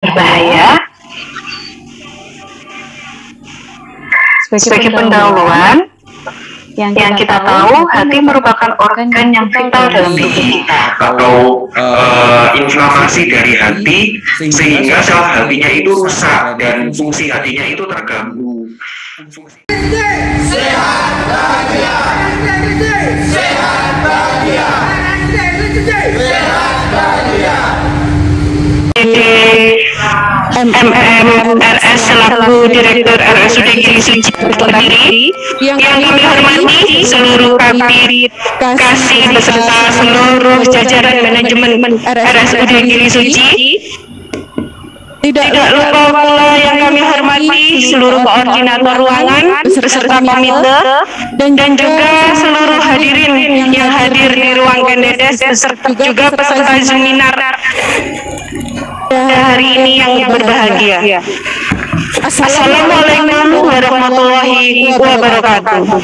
berbahaya. Sebagai pendahuluan, yang kita tahu, hati merupakan organ yang vital dalam tubuh kita. Atau inflamasi dari hati, sehingga sel hatinya itu rusak dan fungsi hatinya itu terganggu. Sehat bahagia, sehat bahagia, sehat bahagia. MMRS selaku Direktur RSUD Gili Suci Kediri, yang kami hormati seluruh kabit kasih beserta seluruh jajaran manajemen RSUD Gili Suci. Tidak lupa pula yang kami hormati seluruh koordinator ruangan beserta komite dan juga seluruh hadirin yang hadir di ruang Kendedes beserta juga peserta seminar hari ini yang berbahagia. Assalamualaikum warahmatullahi wabarakatuh.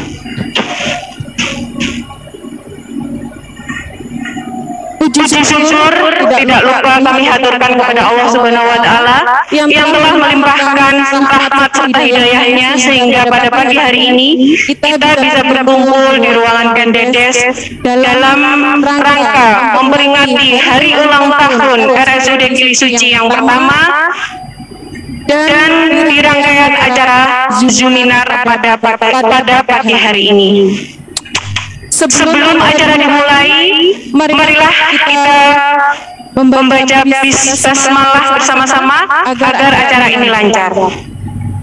Puji syukur tidak lupa kami haturkan kepada Allah Subhanahu wa Ta'ala yang telah melimpahkan rahmat serta hidayahnya sehingga pada pagi hari ini kita bisa berkumpul di ruangan Kendedes dalam rangka memperingati hari ulang tahun RSUD Gili Suci yang pertama dan di rangkaian acara Zuminar pada pagi hari ini. Sebelum acara dimulai, marilah kita membaca bismillah bersama-sama agar acara ini lancar.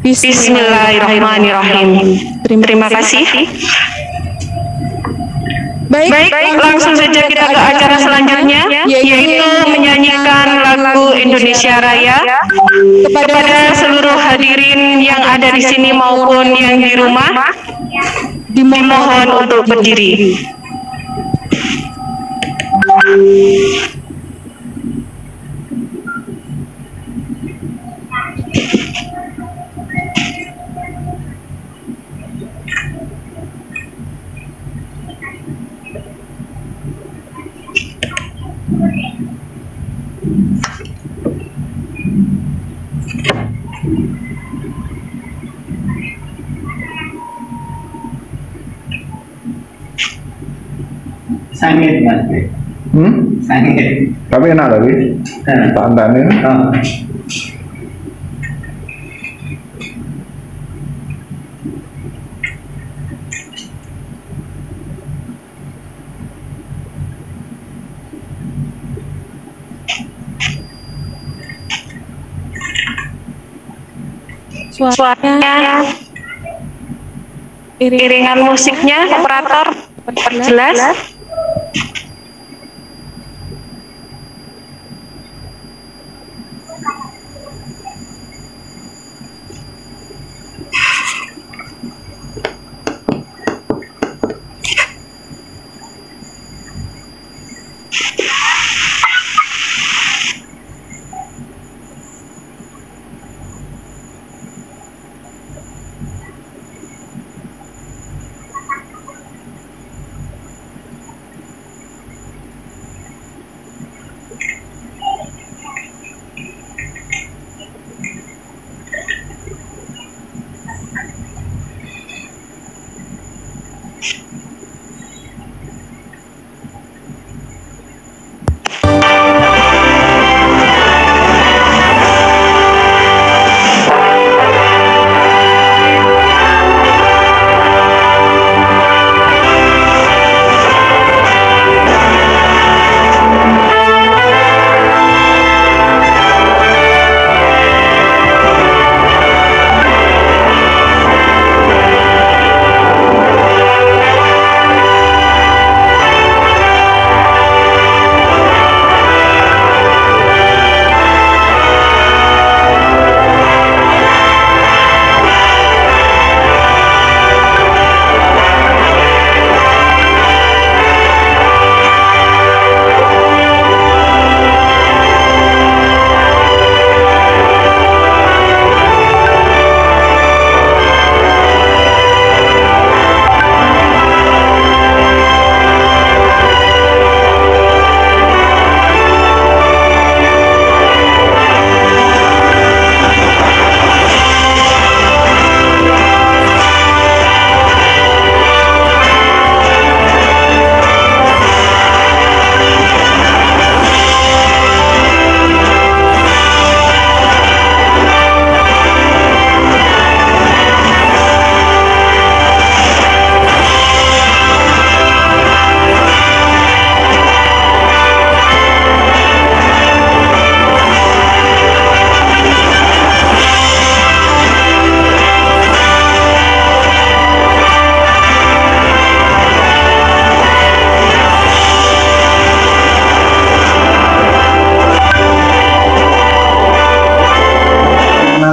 Bismillahirrahmanirrahim. Terima kasih. Baik, langsung saja kita ke acara selanjutnya, yaitu menyanyikan lagu Indonesia Raya kepada seluruh hadirin yang ada di sini maupun yang di rumah. Dimohon untuk berdiri. Sangit mas, sangit. Tapi enak lagi, tantannya. Suaranya, iringan musiknya, operator jelas.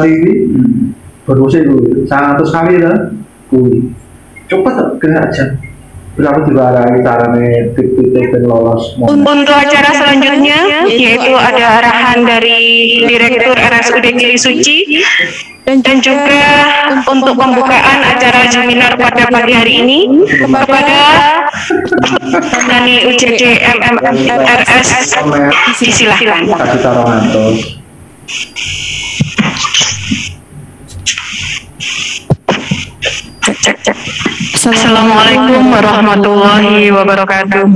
kali ini bonusnya itu 100 kali lah kui cepet kena aja terus aku diwarai caranya tip-tip dan lolos Untuk acara selanjutnya yaitu ada arahan dari Direktur RSUD Gili Suci dan juga untuk pembukaan acara seminar pada pagi hari ini kepada Nani UCD MMRS disilahkan. kasih taruhanto. Cek. Assalamualaikum warahmatullahi wabarakatuh.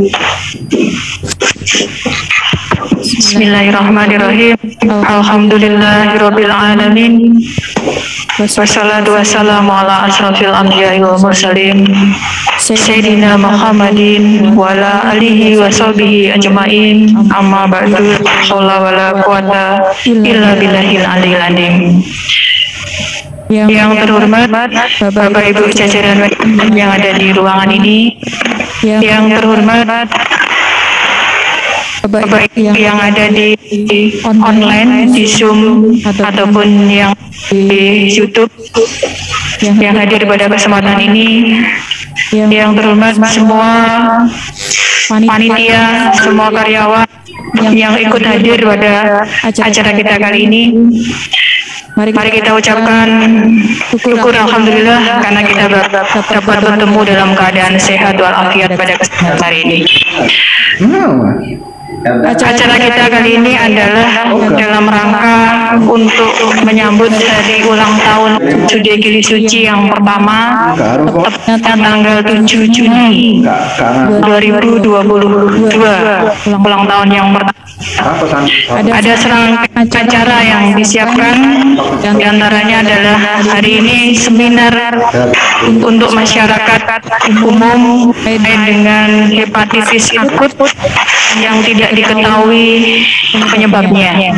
Bismillahirrahmanirrahim. Alhamdulillahirabbil alamin. Wassalatu wassalamu ala asrofil anbiya'i wal mursalin Sayyidina Muhammadin wa ala alihi wa sahbihi ajma'in. Amma ba'du. Haula wala quwata illa billahil aliyil azim. Yang terhormat Bapak Ibu jajaran yang ada di ruangan ini, yang terhormat Bapak Ibu yang ada di online, di Zoom ataupun yang di YouTube yang hadir pada kesempatan ini, yang terhormat semua panitia, semua karyawan yang ikut hadir pada acara kita kali ini. Mari kita ucapkan syukur alhamdulillah karena kita dapat bertemu dalam keadaan sehat walafiat pada kesempatan hari ini. Acara kita kali ini adalah dalam rangka untuk menyambut hari ulang tahun RSUD Gili Suci yang pertama, tepatnya tanggal 7 Juni 2022, ulang tahun yang pertama. Ada serangkaian acara yang disiapkan, diantaranya adalah hari ini seminar untuk masyarakat umum terkait dengan hepatitis akut yang tidak diketahui penyebabnya.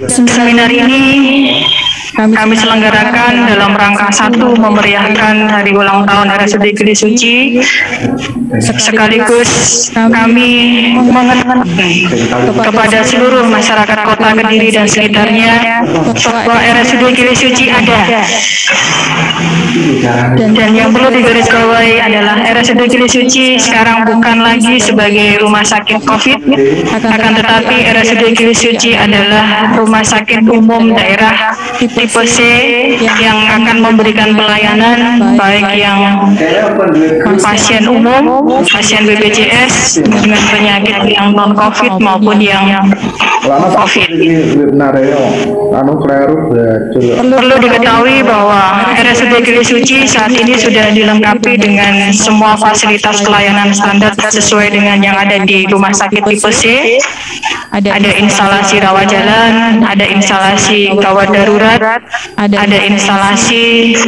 Seminar ini kami selenggarakan dalam rangka satu memeriahkan hari ulang tahun RSUD Gili Suci, sekaligus kami mengenalkan kepada seluruh masyarakat Kota Kediri dan sekitarnya bahwa RSUD Gili Suci ada. Dan yang perlu digarisbawahi adalah RSUD Gili Suci sekarang bukan lagi sebagai rumah sakit COVID, akan tetapi RSUD Gili Suci adalah rumah sakit umum daerah tipe C yang akan memberikan pelayanan baik yang pasien umum, pasien BPJS dengan penyakit yang non COVID maupun yang COVID. Perlu diketahui bahwa RSUD Gili Suci saat ini sudah dilengkapi dengan semua fasilitas pelayanan standar sesuai dengan yang ada di rumah sakit tipe C. Ada instalasi rawat jalan, ada instalasi gawat darurat, ada instalasi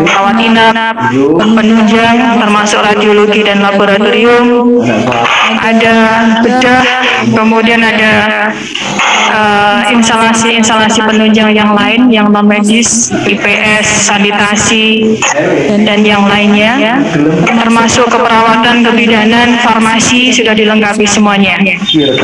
rawat inap, penunjang termasuk radiologi dan laboratorium, ada bedah, kemudian ada instalasi penunjang yang lain yang non medis, IPS, sanitasi dan yang lainnya, termasuk keperawatan, kebidanan, farmasi sudah dilengkapi semuanya.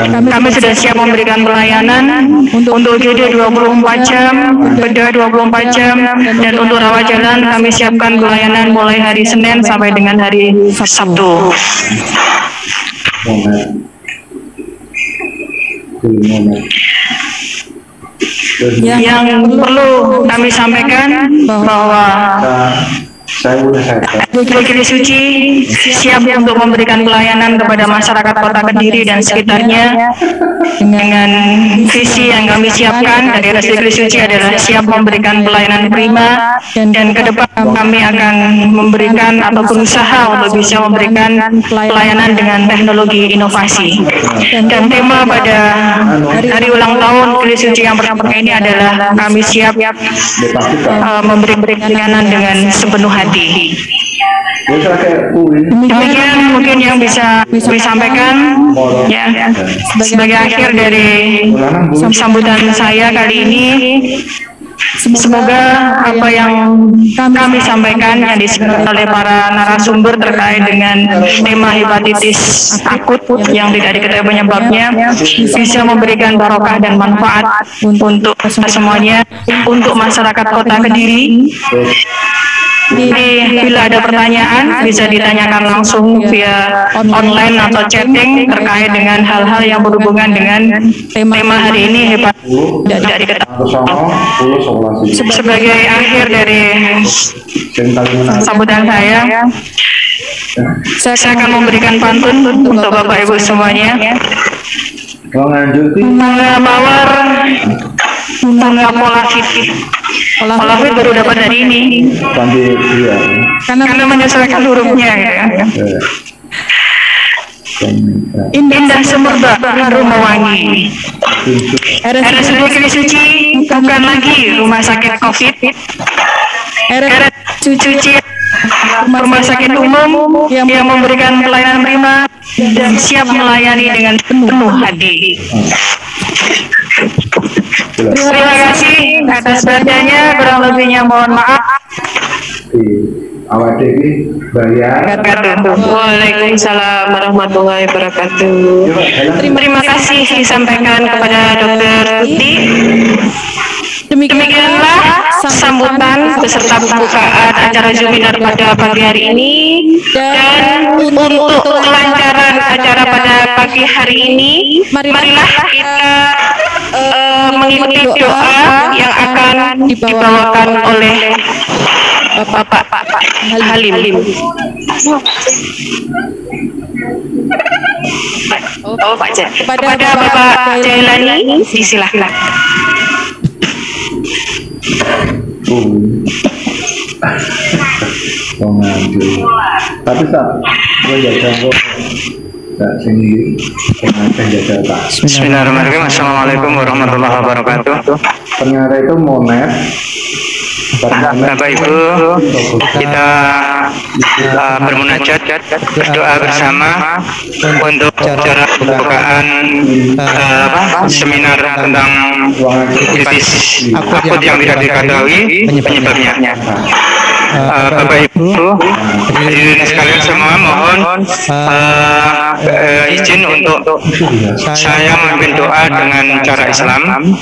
Kami sudah siap memberikan pelayanan untuk UGD 24 jam, bedah 24 jam, dan untuk rawat jalan kami siapkan pelayanan mulai hari Senin sampai dengan hari Sabtu. Yang perlu kami sampaikan bahwa Gili Suci siap untuk memberikan pelayanan kepada masyarakat Kota Kediri dan sekitarnya dengan visi yang kami siapkan dari RSUD Gili Suci adalah siap memberikan pelayanan prima, dan ke depan kami akan memberikan atau berusaha untuk bisa memberikan pelayanan dengan teknologi inovasi. Dan tema pada hari ulang tahun Gili Suci yang pertama ini adalah kami siap memberi pelayanan dengan sepenuh hati. Demikian mungkin yang bisa disampaikan ya sebagai akhir dari sambutan saya kali ini. Semoga apa yang kami sampaikan yang disampaikan oleh para narasumber terkait dengan tema hepatitis akut yang tidak diketahui penyebabnya bisa memberikan barokah dan manfaat untuk semuanya, untuk masyarakat Kota Kediri. Jadi, bila ada pertanyaan bisa ditanyakan langsung via online atau chatting terkait dengan hal-hal yang berhubungan dengan tema hari ini tidak diketahui. Sebagai akhir dari sambutan saya akan memberikan pantun untuk Bapak Ibu semuanya. Mawar bunga polafit baru dapat dari ini karena menyesuaikan hurufnya ya. Indah semerbak rumah wangi, RSUD Kali Suci bukan lagi rumah sakit COVID, RSUD rumah sakit umum yang memberikan pelayanan prima dan siap melayani dengan penuh hati. Terima kasih atas perhatiannya, kurang lebihnya mohon maaf. Awak Dewi bayar. Waalaikumsalam warahmatullahi wabarakatuh. Terima kasih disampaikan kepada Dr. Tuti. Demikianlah sambutan beserta pembukaan acara Zoominar pada pagi hari ini, dan untuk kelancaran acara pada pagi hari ini, marilah kita mengikuti doa yang akan dibawakan oleh Bapak Halim. Pak Jai. Kepada Bapak Jailani, silakan. Tapi tak jaga kok tak sendiri jaga tak. Bismillahirrahmanirrahim. Assalamualaikum warahmatullahi wabarakatuh. Ternyata itu monet. Bapak Ibu, kita bermunajat berdoa bersama untuk acara pembukaan seminar tentang hepatitis akut yang tidak diketahui penyebabnya. Bapak Ibu, hadirin sekalian semua, mohon izin untuk saya memimpin doa dengan cara Islam,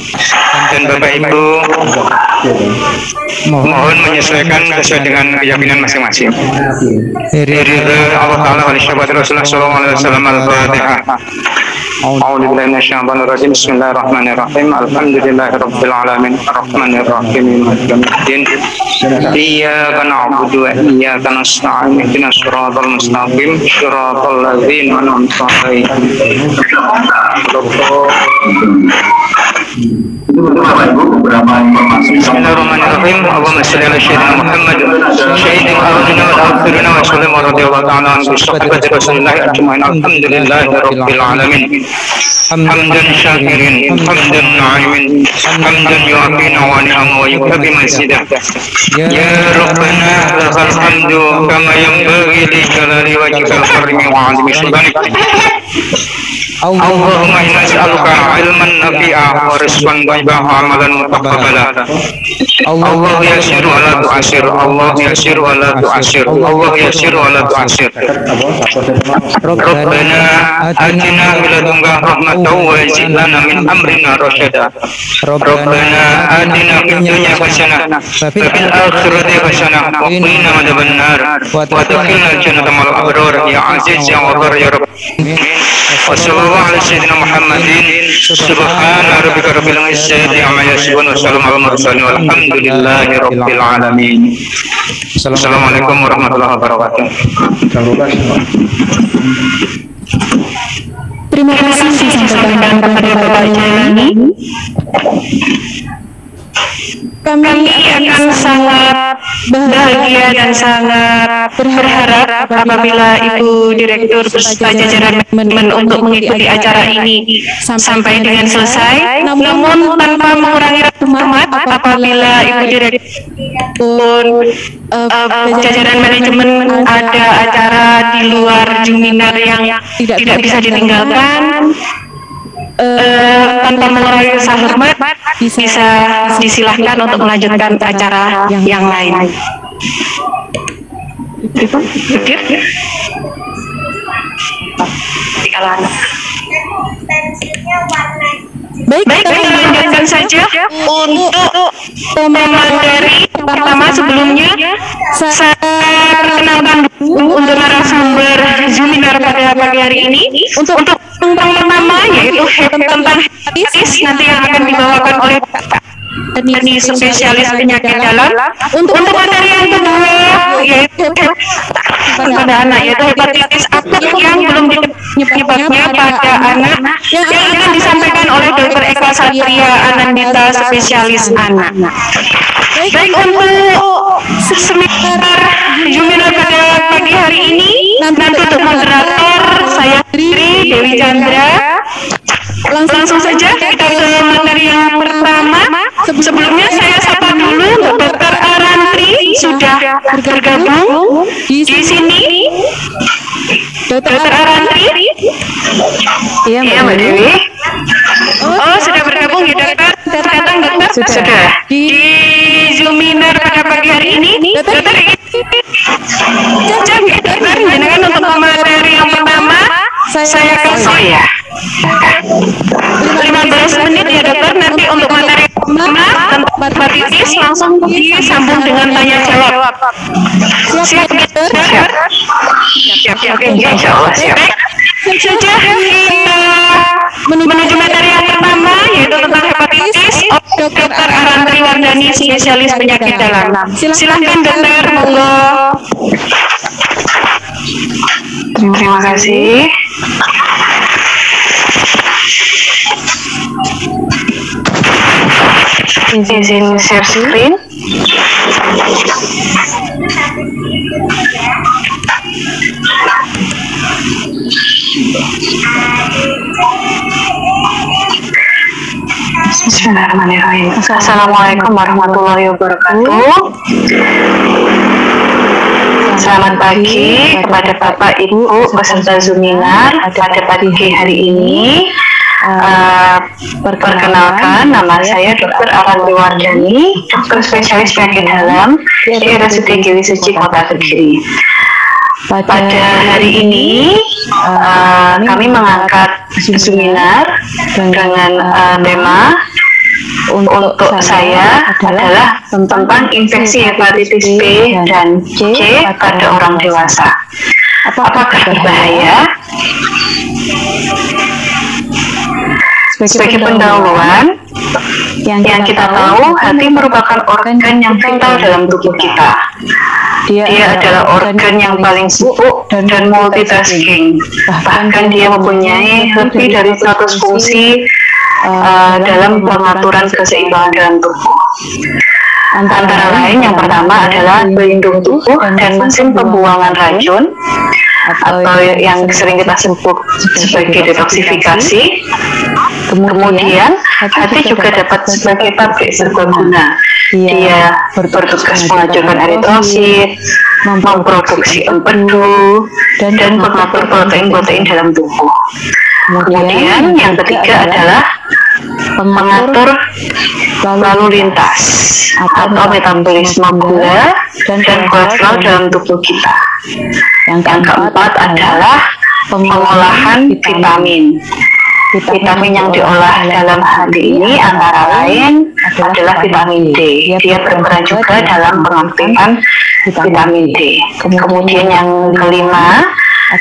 dan Bapak Ibu mohon menyesuaikan sesuai dengan keyakinan masing-masing. Allah Ta'ala wa syahadat Rasulullah sallallahu alaihi wasallam. Al-Fatihah. A'udzu billahi minasyaitonir rajim. Bismillahirrahmanirrahim. Alhamdulillahirabbil alamin. Arrahmanir rahim. Maliki yaumiddin. Iyyaka na'budu wa iyyaka nasta'in. Ihdinas siratal mustaqim. Shiratal ladzina an'amta 'alaihim. Bismillahirrahmanirrahim. Allahumma shalli ala sayyidina Muhammad sayyidil awwalina wal akhirin wa sallim wa radiyallahu ta'ala an sahabati Rasulillah ajma'in. Alhamdulillahirabbil alamin. Hamdan syakirin, hamdan na'imin, hamdan yu'afi nawani'am wa yukabi mazidah. Ya Rabbana lakal hamdu kama yanbaghi li jalali wajhikal karimi wa 'azimi sultanik. Allahumma inna nas'aluka ilman nafi'a wa rizqan thayyiban wa amalan mutaqabbala. Allah yasir wa la tu'asir, Allah yasir wa la tu'asir, Allah yasir wa la tu'asir. Rabbana atina min ladunka rahmatan wa zid lana min amrina rasyada. Rabbana atina fid dunya hasanah wa fil akhirati hasanah wa qina adzabannar wa adkhilna jannata ma'al abrar ya aziz ya ghafur ya rabb. Wa sallallahu ala sayyidina Muhammadin subhana rabbika rabbil izzati amma yasifun wa salamun alal mursalin walhamdulillahi rabbil alamin. Assalamualaikum warahmatullahi wabarakatuh. Terima kasih disampaikan kepada Bapak Jailani. Kami akan sangat bahagia dan sangat berharap apabila Ibu Direktur beserta jajaran manajemen untuk mengikuti acara ini sampai dengan selesai. Namun tanpa mengurangi hormat apabila Ibu Direktur jajaran manajemen ada acara di luar Zoominar yang tidak bisa ditinggalkan. tanpa mengurangi rasa hormat, bisa disilahkan untuk melanjutkan acara yang lain. Baik, kita lanjutkan saja untuk pemateri pertama. Sebelumnya saya perkenalkan untuk narasumber Zuminar pada pagi hari ini. Untuk yang pertama yaitu tentang hepatitis, nanti yang akan dibawakan oleh teknik spesialis penyakit dalam. Untuk materi yang kedua yaitu pada anak, yaitu hepatitis akut yang belum penyebabnya pada anak, yang akan disampaikan oleh Dr. Eka Satria Anandita, spesialis anak. Baik, untuk seminar Zuminar pada pagi hari ini, nanti untuk moderator saya sendiri, Dewi Chandra. Langsung saja kita ke materi yang pertama. Sebelumnya saya sapa dulu untuk Dr. Arantri, sudah bergabung di sini. Dr. Arantri? Iya, Mbak Dewi. Oh, sudah bergabung ya, Dokter? Datang, Dokter? Sudah. Di Zuminar pada pagi hari ini, Dokter jangan untuk materi yang pertama saya kasih 15 menit ya, Dokter. Nanti untuk materi pertama tentang hepatitis langsung disambung dengan tanya jawab. Siap, Dokter? Siap. Oke, insya Allah siap. Saja kita menuju materi yang pertama, yaitu tentang hepatitis. Dr. Arantri Wardani, spesialis penyakit dalam. Silahkan, Dokter, monggo. Terima kasih. Izin share screen. Bismillahirrahmanirrahim. Assalamualaikum warahmatullahi wabarakatuh. Selamat pagi kepada Bapak Ibu peserta Zuminar pada pagi hari ini. Perkenalkan, nama saya Dr. Arantri Wardani, dokter spesialis penyakit dalam di RSUD Dewi Suci Kota Kediri. Pada hari ini kami mengangkat Zuminar dengan tema untuk saya adalah tentang infeksi hepatitis B dan C pada orang dewasa. Apakah berbahaya? Sebagai pendahuluan, yang kita tahu, hati merupakan organ yang vital dalam tubuh kita. Dia adalah organ yang paling sibuk dan multitasking. Bahkan dia mempunyai lebih dari 100 fungsi dalam pengaturan keseimbangan dalam tubuh. Antara lain, yang pertama adalah pelindung tubuh dan mesin pembuangan racun, atau yang sering kita sebut sebagai detoksifikasi. Kemudian, hati juga dapat sebagai pabrik serbaguna. Dia bertugas menghancurkan eritrosit, memproduksi empedu, dan mengatur protein-protein dalam tubuh. Kemudian, yang ketiga adalah mengatur lalu lintas atau metabolisme gula dan kolesterol dalam tubuh kita. Yang keempat adalah pengolahan vitamin. Vitamin yang diolah dalam hati ini antara lain adalah vitamin D. Dia berperan juga dalam pengaktifan vitamin D. Kemudian yang kelima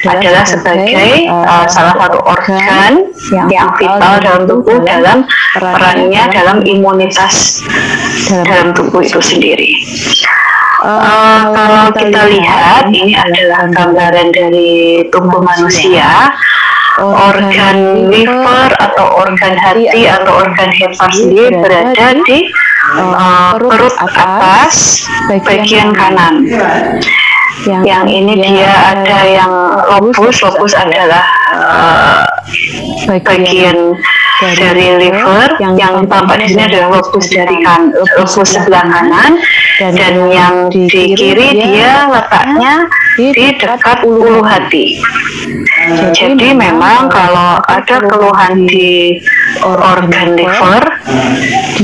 adalah sebagai salah satu organ yang vital dalam tubuh dalam perannya dalam imunitas dalam tubuh itu sendiri. Kalau kita lihat, ini adalah gambaran dari tubuh manusia. Organ liver atau organ hati atau organ hepa sendiri berada di perut atas bagian kanan. Yang ini dia ada yang lobus adalah bagian dari liver, yang tampak di sini adalah lobus dari lobus sebelah kanan, dan yang di kiri dia letaknya di dekat ulu hati. Jadi memang kalau ada keluhan di organ liver,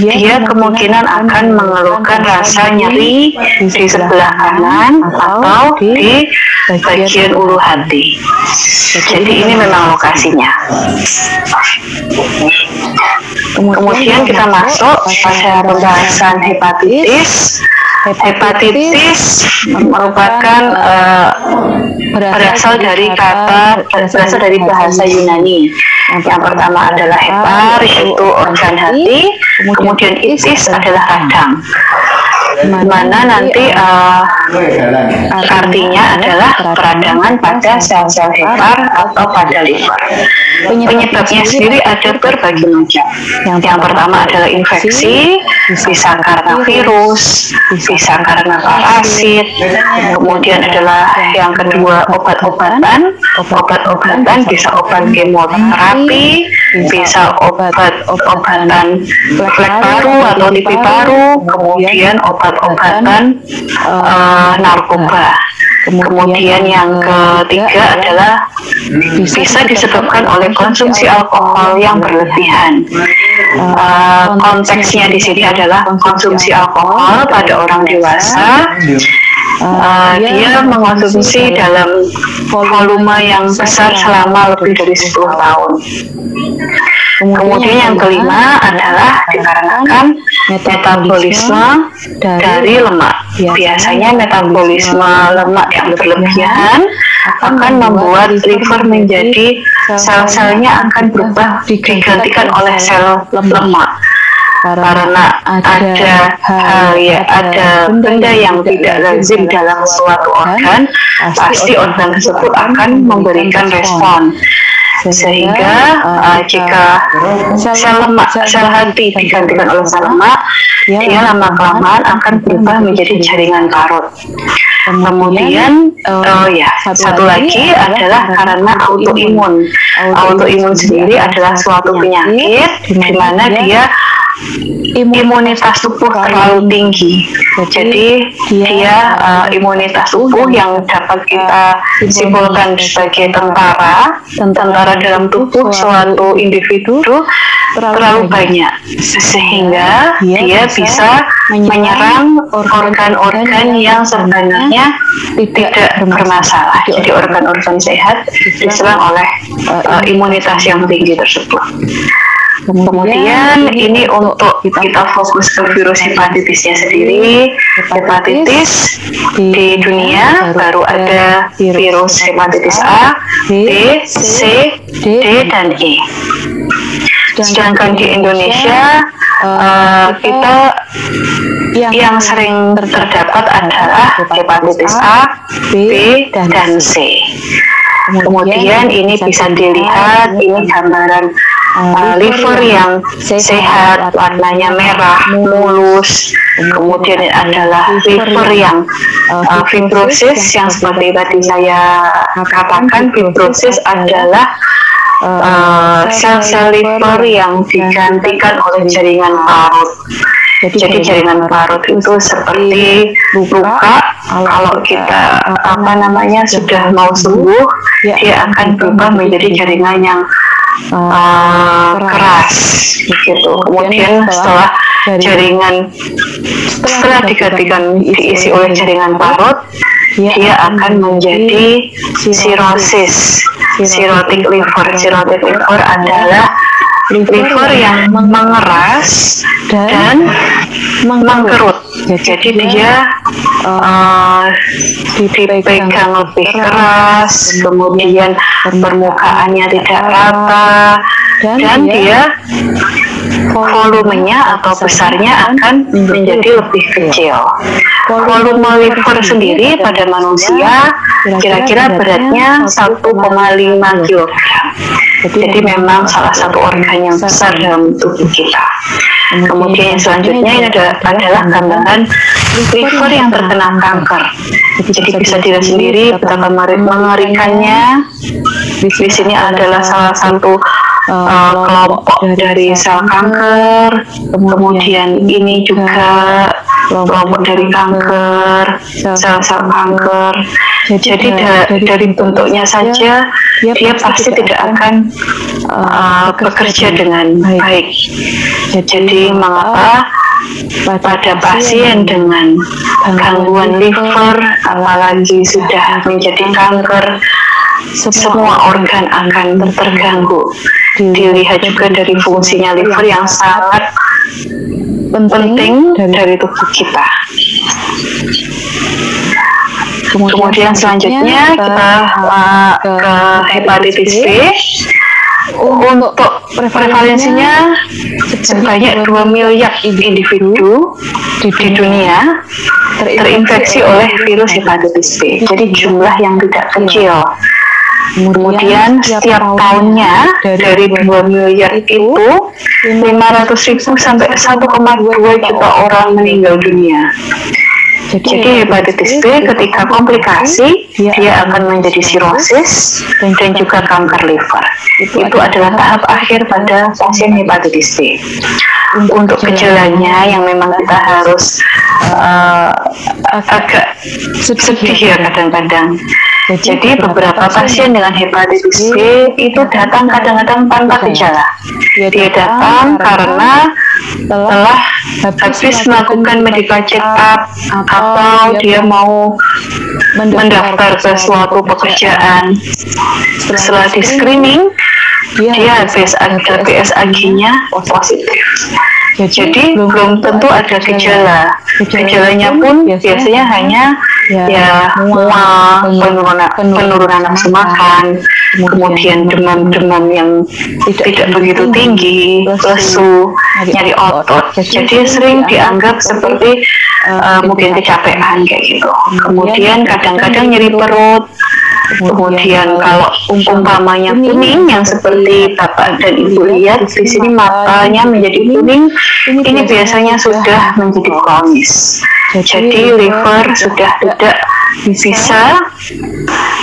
dia kemungkinan akan mengeluhkan rasa nyeri di sebelah kanan atau di bagian ulu hati. Jadi ini memang lokasinya. Kemudian kita masuk pada pembahasan hepatitis. Hepatitis merupakan berasal dari bahasa Yunani. Yang pertama adalah hepar, yaitu organ hati, kemudian itis adalah radang. Mana nanti artinya adalah peradangan pada sel-sel hepar atau pada liver. Penyebabnya sendiri ada berbagai macam. Yang pertama adalah infeksi, bisa karena virus, bisa karena parasit. Kemudian adalah yang kedua obat-obatan. Obat-obatan bisa obat kemoterapi, bisa obat-obatan flek paru atau tipi paru, kemudian obat-obatan narkoba. Kemudian yang ketiga adalah bisa disebabkan oleh konsumsi alkohol yang berlebihan. Konteksnya di sini adalah konsumsi alkohol pada orang dewasa. Dia mengonsumsi dalam volume yang besar selama lebih dari 10 tahun. Kemudian yang kelima adalah dikarenakan metabolisme dari lemak. Biasanya metabolisme lemak yang berlebihan akan membuat liver menjadi sel-selnya akan berubah digantikan oleh sel lemak. Karena ada benda yang tidak lazim dalam suatu organ, pasti organ tersebut akan memberikan respon. Sehingga jika sel hati digantikan oleh sel lemak, dia lama-kelamaan akan berubah menjadi jaringan parut. Kemudian satu lagi adalah karena autoimun. Autoimun sendiri adalah suatu penyakit di mana dia imunitas tubuh terlalu tinggi. Jadi dia imunitas tubuh yang dapat kita simpulkan sebagai tentara dalam tubuh suatu individu terlalu banyak, sehingga dia bisa menyerang organ-organ yang sebenarnya tidak bermasalah. Jadi organ-organ sehat diserang oleh imunitas yang tinggi tersebut. Kemudian ini untuk kita fokus ke virus hepatitisnya sendiri. Hepatitis di dunia baru ada virus hepatitis A, B, C, D, dan E. Sedangkan di Indonesia kita yang sering terdapat adalah hepatitis A, B, dan C. Kemudian ini bisa dilihat, ini gambaran liver yang sehat, warnanya merah, mulus. Kemudian adalah liver yang fibrosis, yang seperti tadi saya katakan, fibrosis adalah sel-sel liver yang digantikan oleh jaringan parut. Jadi jaringan parut itu seperti luka. Kalau kita sudah mau sembuh, dia akan berubah menjadi jaringan yang keras gitu. Kemudian setelah diisi oleh jaringan parut, dia akan menjadi sirosis, cirrhotic liver. Cirrhotic liver adalah liver yang mengeras dan mengkerut. Jadi dia dipegang lebih keras, kemudian permukaannya tidak rata, dan dia volumenya atau besarnya akan menjadi lebih kecil. Volume liver sendiri pada manusia kira-kira beratnya 1,5 kg. Jadi memang salah satu organ yang besar dalam tubuh kita. Kemudian yang selanjutnya ini adalah gambaran liver yang terkena kanker. Jadi bisa dilihat sendiri betapa mengerikannya. Di sini adalah salah satu kelompok dari sel kanker. Kemudian ini juga kelompok dari kanker, sel-sel kanker. Jadi dari bentuknya saja dia pasti tidak akan bekerja dengan baik. Jadi mengapa pada pasien dengan gangguan liver, apalagi sudah menjadi kanker, semua organ akan terganggu. Dilihat juga dari fungsinya liver yang sangat penting dari tubuh kita. Kemudian selanjutnya kita ke hepatitis B. Untuk prevalensinya sebanyak 2 miliar individu di dunia terinfeksi oleh virus hepatitis B. Jadi jumlah yang tidak kecil. Kemudian setiap tahunnya dari 2 miliar itu 500.000 sampai 1,2 juta orang meninggal dunia. Jadi hepatitis B ketika komplikasi dia akan menjadi sirosis dan juga kanker liver. Itu adalah tahap akhir pada pasien hepatitis B. Untuk gejalanya yang memang kita harus agak sedih ya kadang-kadang. Jadi beberapa pasien dengan hepatitis B itu datang kadang-kadang tanpa gejala. Dia datang karena telah habis melakukan medical check up atau dia mau mendaftar ke suatu pekerjaan. Setelah di screening, dia BSAG-nya positif. Jadi belum tentu ada gejala. Gejalanya pun biasanya hanya mual, penurunan nafsu makan, kemudian demam-demam yang tidak begitu tinggi, lesu, nyeri otot. Jadi sering dianggap seperti mungkin kecapean kayak gitu. Kemudian kadang-kadang nyeri perut. Kemudian kalau umpamanya kuning yang seperti Bapak dan Ibu lihat di sini matanya menjadi kuning, ini biasanya sudah menjadi kronis. Jadi liver sudah tidak bisa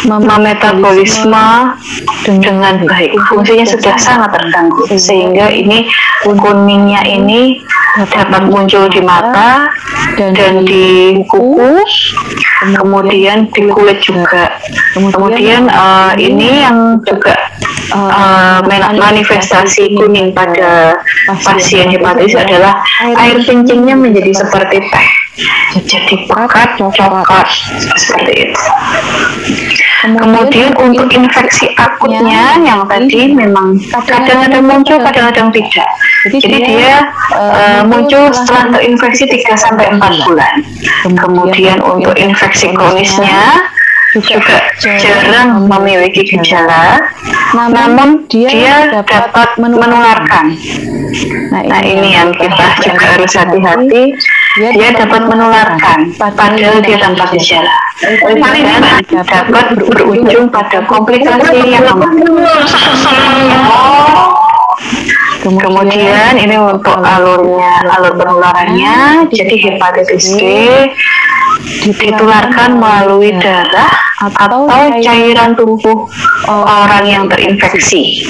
memetabolisme dengan baik, fungsinya sudah sangat terganggu, sehingga ini kuningnya ini dapat muncul di mata dan di kuku, kemudian di kulit juga. Kemudian ini yang juga manifestasi kuning pada pasien hepatitis adalah air kencingnya menjadi seperti teh, jadi pekat, coklat seperti itu. Kemudian untuk infeksi akutnya yang tadi memang kadang-kadang muncul, kadang-kadang tidak. Jadi dia muncul setelah terinfeksi 3-4 bulan. Kemudian untuk infeksi kronisnya juga jarang memiliki gejala, namun dia dapat menularkan. Nah ini yang kita juga harus hati-hati, dia dapat menularkan padahal dia tanpa gejala, dan dapat berujung pada komplikasi yang aman. Kemudian ini untuk alur penularannya. Jadi hepatitis B ditularkan melalui darah atau cairan tubuh orang yang terinfeksi.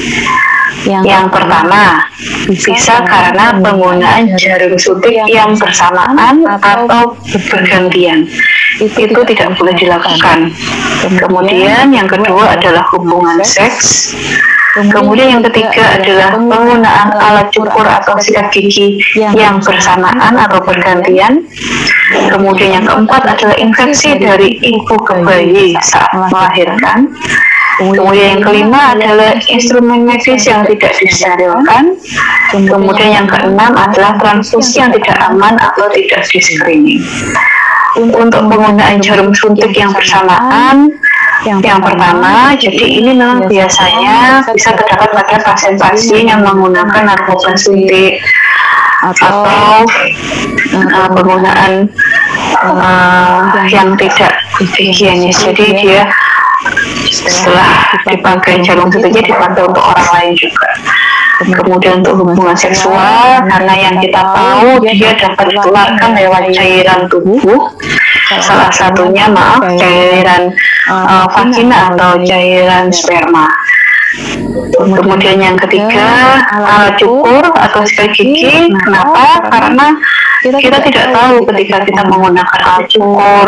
Yang pertama, bisa karena penggunaan jarum suntik yang bersamaan atau bergantian. Itu tidak boleh dilakukan. Kemudian yang kedua adalah hubungan seks. Kemudian yang ketiga adalah penggunaan alat cukur atau sikat gigi yang bersamaan atau bergantian. Kemudian yang keempat adalah infeksi dari ibu ke bayi saat melahirkan. Kemudian yang kelima adalah instrumen medis yang tidak disterilkan. Kemudian yang keenam adalah transfusi yang tidak aman atau tidak di-screening. Untuk penggunaan jarum suntik yang bersamaan, yang pertama, jadi ini memang biasanya bisa terdapat pada pasien-pasien yang menggunakan narkoba suntik atau penggunaan yang tidak higienis. Jadi dia setelah dipakai jarum suntiknya dipakai untuk orang lain juga. Kemudian untuk hubungan seksual, karena yang kita tahu dia dapat ditularkan lewat cairan tubuh, salah satunya cairan vagina atau cairan sperma. Kemudian yang ketiga, alat cukur atau sikat gigi. Kenapa? Karena kita tidak tahu ketika kita menggunakan alat ukur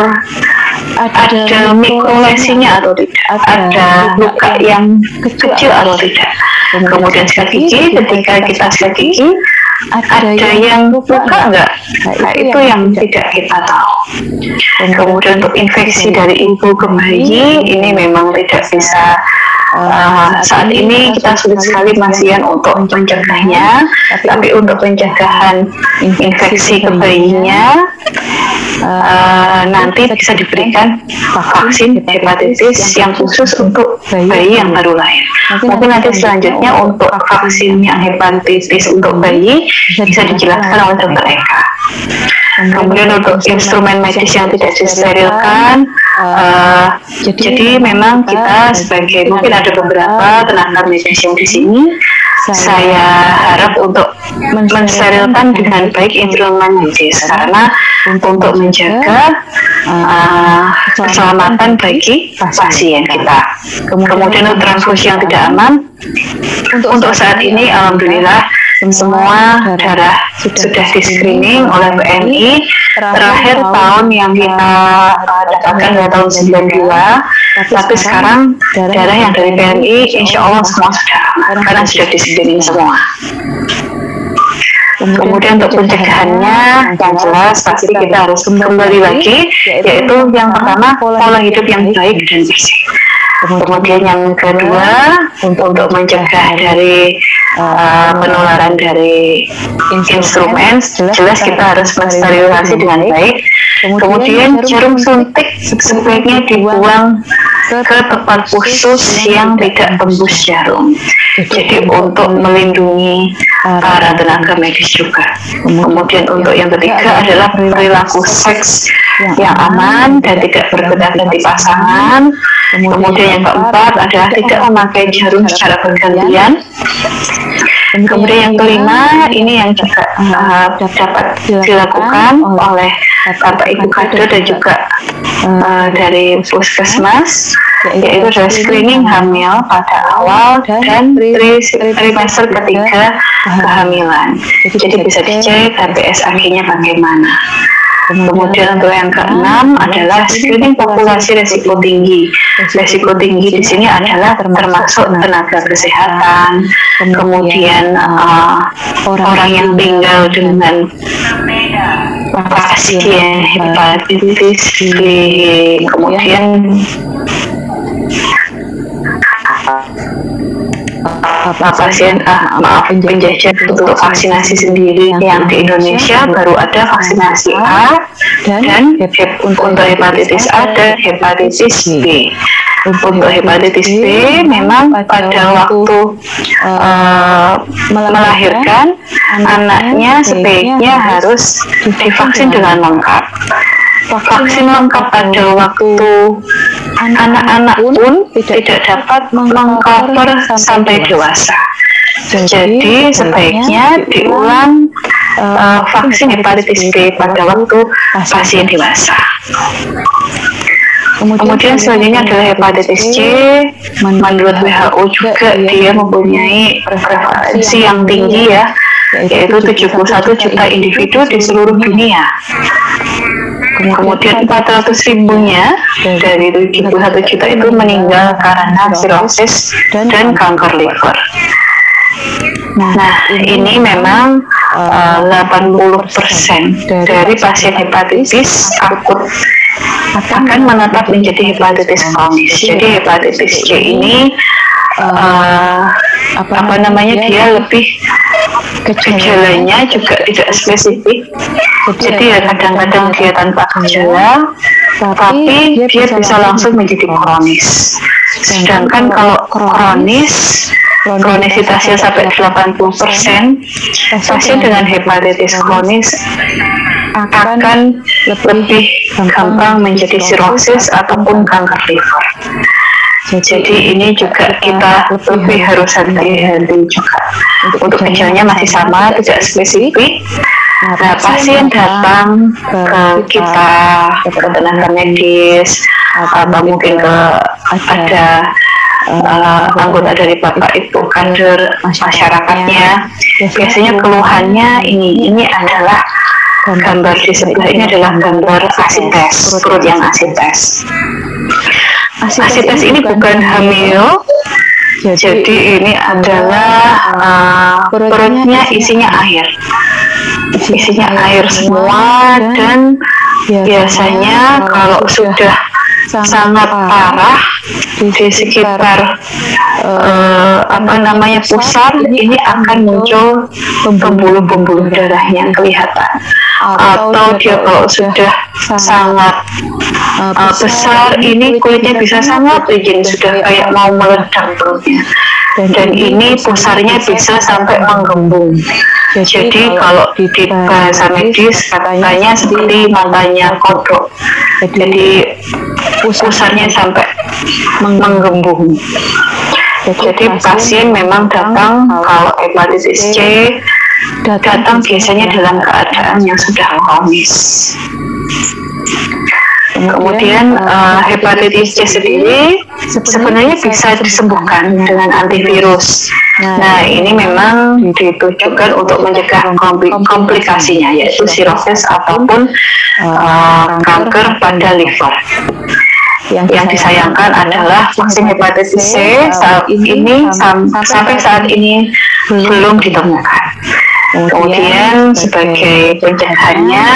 ada mikrolesinya atau tidak, ada luka yang kecil atau tidak. Kemudian sikat gigi, ketika kita sikat gigi ada yang luka enggak? Nah, itu yang tidak kita tahu. Kemudian untuk infeksi dari ibu ke bayi ini memang tidak bisa. Saat ini kita sulit sekali Masian untuk mencegahnya, tapi untuk pencegahan infeksi ke bayinya nanti bisa diberikan vaksin hepatitis yang khusus untuk bayi yang baru lahir. Mungkin nanti selanjutnya untuk vaksin yang hepatitis untuk bayi bisa dijelaskan oleh Dr. Eka. Kemudian untuk instrumen medis yang tidak disterilkan, jadi memang kita sebagai mungkin ada beberapa tenaga medis yang di sini, saya harap untuk mensterilkan dengan baik instrumen medis karena untuk menjaga keselamatan bagi pasien kita. Kemudian untuk transfusi yang tidak aman, untuk saat ini alhamdulillah semua darah sudah di screening oleh PMI. Terakhir tahun yang kita dapatkan adalah tahun 92, tapi sekarang darah yang dari PMI insya Allah semua sudah aman karena sudah di screening semua. Kemudian untuk pencegahannya yang jelas pasti kita harus kembali lagi, yaitu yang pertama pola hidup yang baik dan bersih. Kemudian yang kedua untuk mencegah dari penularan dari instrumen, jelas kita harus mensterilisasi dengan baik. Kemudian jarum suntik sebaiknya dibuang ke tempat khusus yang tidak tembus jarum. Jadi untuk melindungi para tenaga medis juga. Kemudian untuk yang ketiga adalah perilaku seks yang aman dan tidak berbeda-beda pasangan. Kemudian yang keempat adalah tidak memakai jarum secara bergantian. Kemudian yang kelima, ini yang juga dapat dilakukan oleh Bapak Ibu Kader dan juga dari Puskesmas, yaitu adalah screening hamil pada awal dan trimester ketiga kehamilan. Jadi bisa dicek HbS-Ag-nya bagaimana. Kemudian untuk yang keenam adalah screening populasi resiko tinggi. Resiko tinggi di sini adalah termasuk tenaga kesehatan, kemudian orang yang tinggal dengan pasien hepatitis B, kemudian pasien penjajah untuk vaksinasi sendiri yang di Indonesia baru ada vaksinasi A dan untuk hepatitis A dan hepatitis B. Untuk hepatitis B memang pada waktu melahirkan anaknya sebaiknya harus divaksin dengan lengkap. Vaksin lengkap pada waktu anak-anak pun tidak dapat mengcover sampai dewasa. Jadi sebaiknya diulang vaksin hepatitis B pada waktu pasien dewasa. Kemudian selanjutnya adalah hepatitis C. Menurut WHO juga dia mempunyai prevalensi yang tinggi ya, yaitu 71 juta individu di seluruh dunia. Kemudian 400.000-nya dari 71 juta itu meninggal karena sirosis dan kanker liver. Nah, ini memang 80% dari pasien hepatitis akut akan menetap menjadi hepatitis kronis. Jadi hepatitis C ini dia lebih gejalanya juga tidak spesifik. Jadi ya kadang-kadang dia tanpa gejala, tapi dia bisa langsung menjadi kronis. Sedangkan kalau kronisitasnya sampai 80%, pasien dengan hepatitis kronis akan lebih gampang menjadi sirosis ataupun kanker liver. Jadi ini juga kita lebih harus hati-hati juga. Untuk gejalanya masih sama, tidak spesifik. Nah, pasien datang ke kita, ke tenaga medis, atau mungkin ada anggota dari Bapak Ibu kader masyarakatnya, biasanya keluhannya ini adalah Gambar di sebelah ini adalah gambar asites, perut yang asites. Asites ini bukan hamil, jadi ini adalah perutnya isinya air. Isinya air semua, dan biasanya kalau sudah sangat parah di sekitar pusar ini akan muncul pembuluh-pembuluh darahnya kelihatan, atau dia kalau sudah sangat besar ini kulitnya bisa sangat licin, sudah kayak mau meledak perutnya, dan ini pusarnya bisa sampai menggembung. Jadi kalau di bahasa medis katanya seperti matanya kodok, jadi pusarnya sampai menggembung. Jadi pasien memang datang kalau hepatitis C datang biasanya dalam keadaan yang sudah kronis. Kemudian hepatitis C sendiri sebenarnya bisa disembuhkan dengan antivirus. Nah, ini memang ditujukan untuk mencegah komplikasinya, yaitu sirosis ataupun kanker pada liver. Yang disayangkan adalah vaksin hepatitis C sampai saat ini belum ditemukan. Kemudian sebagai pencegahannya,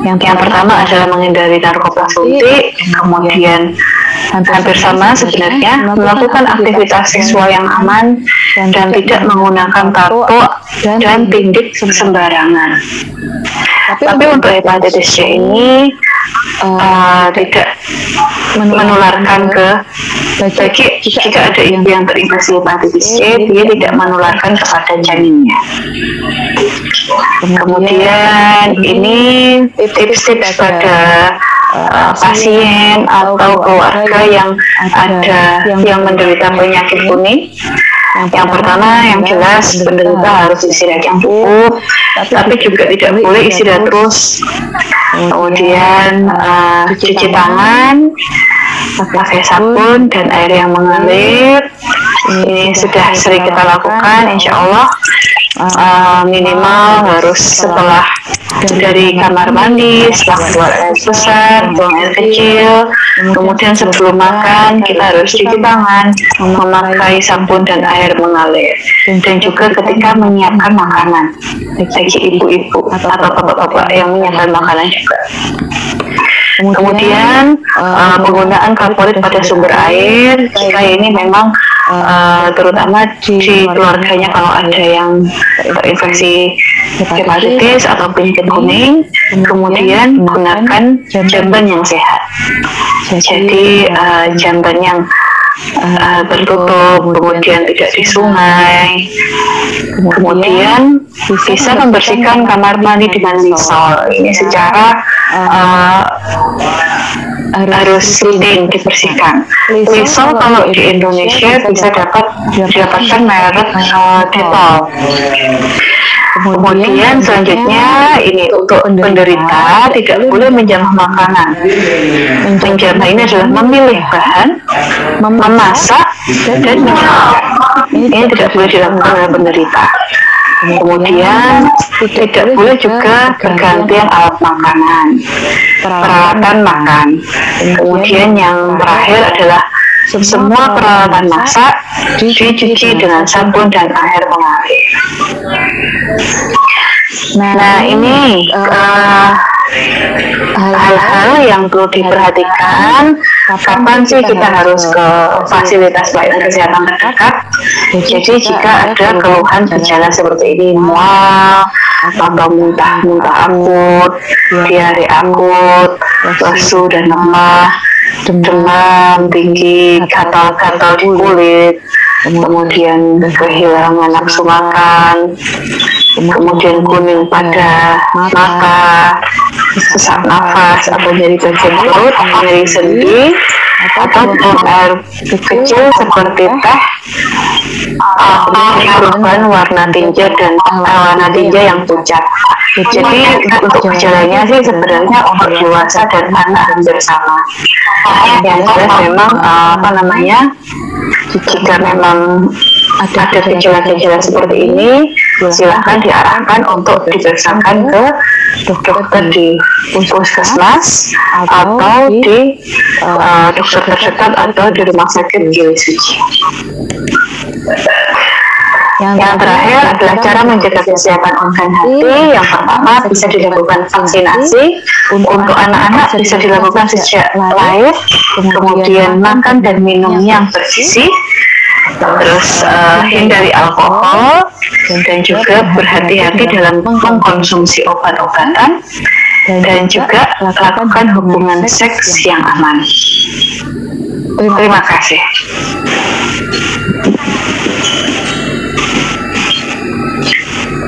yang pertama adalah menghindari narkoba suntik, kemudian hampir sama sebenarnya melakukan aktivitas seksual yang aman dan tidak menggunakan tato dan tindik sembarangan. Tapi untuk hepatitis C ini tidak menularkan jika ada ibu yang terinfeksi hepatitis C, dia tidak menularkan kepada janinnya. Kemudian ini tips-tips pada pasien atau keluarga yang menderita penyakit kuning. Yang pertama, yang jelas penderita harus istirahat yang cukup, tapi juga tidak boleh istirahat terus. Kemudian cuci tangan, pakai sabun dan air yang mengalir. Ini sudah sering kita lakukan, insya Allah. Minimal harus setelah dari kamar mandi, setelah keluar air besar, buang air kecil, kemudian sebelum makan kita harus cuci tangan, memakai sabun dan air mengalir, dan juga ketika menyiapkan makanan bagi ibu-ibu atau bapak-bapak yang menyiapkan makanan juga. Kemudian penggunaan kaporit pada sumber air, jika ini memang terutama di keluarganya kalau ada yang terinfeksi hepatitis atau penyakit kuning, kemudian gunakan jamban yang sehat. Jadi jamban yang tertutup, kemudian tidak di sungai. Kemudian bisa membersihkan kamar mandi dengan Lysol. Ini secara harus rutin dibersihkan. Lysol kalau di Indonesia bisa didapatkan merek Dettol. Kemudian selanjutnya ini untuk penderita tidak boleh menjamah makanan. Menjamah ini adalah memilih bahan, memasak, dan menyajikan. Ini tidak boleh dilakukan oleh penderita. Kemudian tidak boleh juga bergantian alat makanan, peralatan makan. Kemudian yang terakhir adalah semua peralatan masak dicuci dengan sabun dan air mengalir. Nah, ini hal-hal yang perlu diperhatikan. Kapan sih kita harus ke fasilitas pelayanan kesehatan terdekat? Jadi jika ada keluhan gejala seperti ini, mual atau muntah akut, diare akut, lesu dan lemah, demam tinggi, gatal-gatal di kulit, kemudian kehilangan nafsu makan, kemudian kuning pada mata, sesak nafas atau nyeri bagian perut, nyeri sendi, atau air kecil seperti teh, perubahan warna tinja dan warna tinja yang pucat. Jadi untuk gejalanya sih sebenarnya untuk dewasa dan anak hampir sama. Yang jelas memang jika memang ada gejala-gejala seperti ini, silahkan diarahkan untuk diperiksakan ke dokter di puskesmas atau di dokter terdekat atau di rumah sakit Gili Suci. Yang terakhir adalah cara menjaga kesehatan organ hati. Yang pertama bisa dilakukan vaksinasi. Untuk anak-anak bisa dilakukan sejak lahir, kemudian makan dan minum yang bergizi, terus hindari alkohol, dan juga berhati-hati dalam mengkonsumsi obat-obatan, dan juga lakukan hubungan seks yang aman. Terima kasih.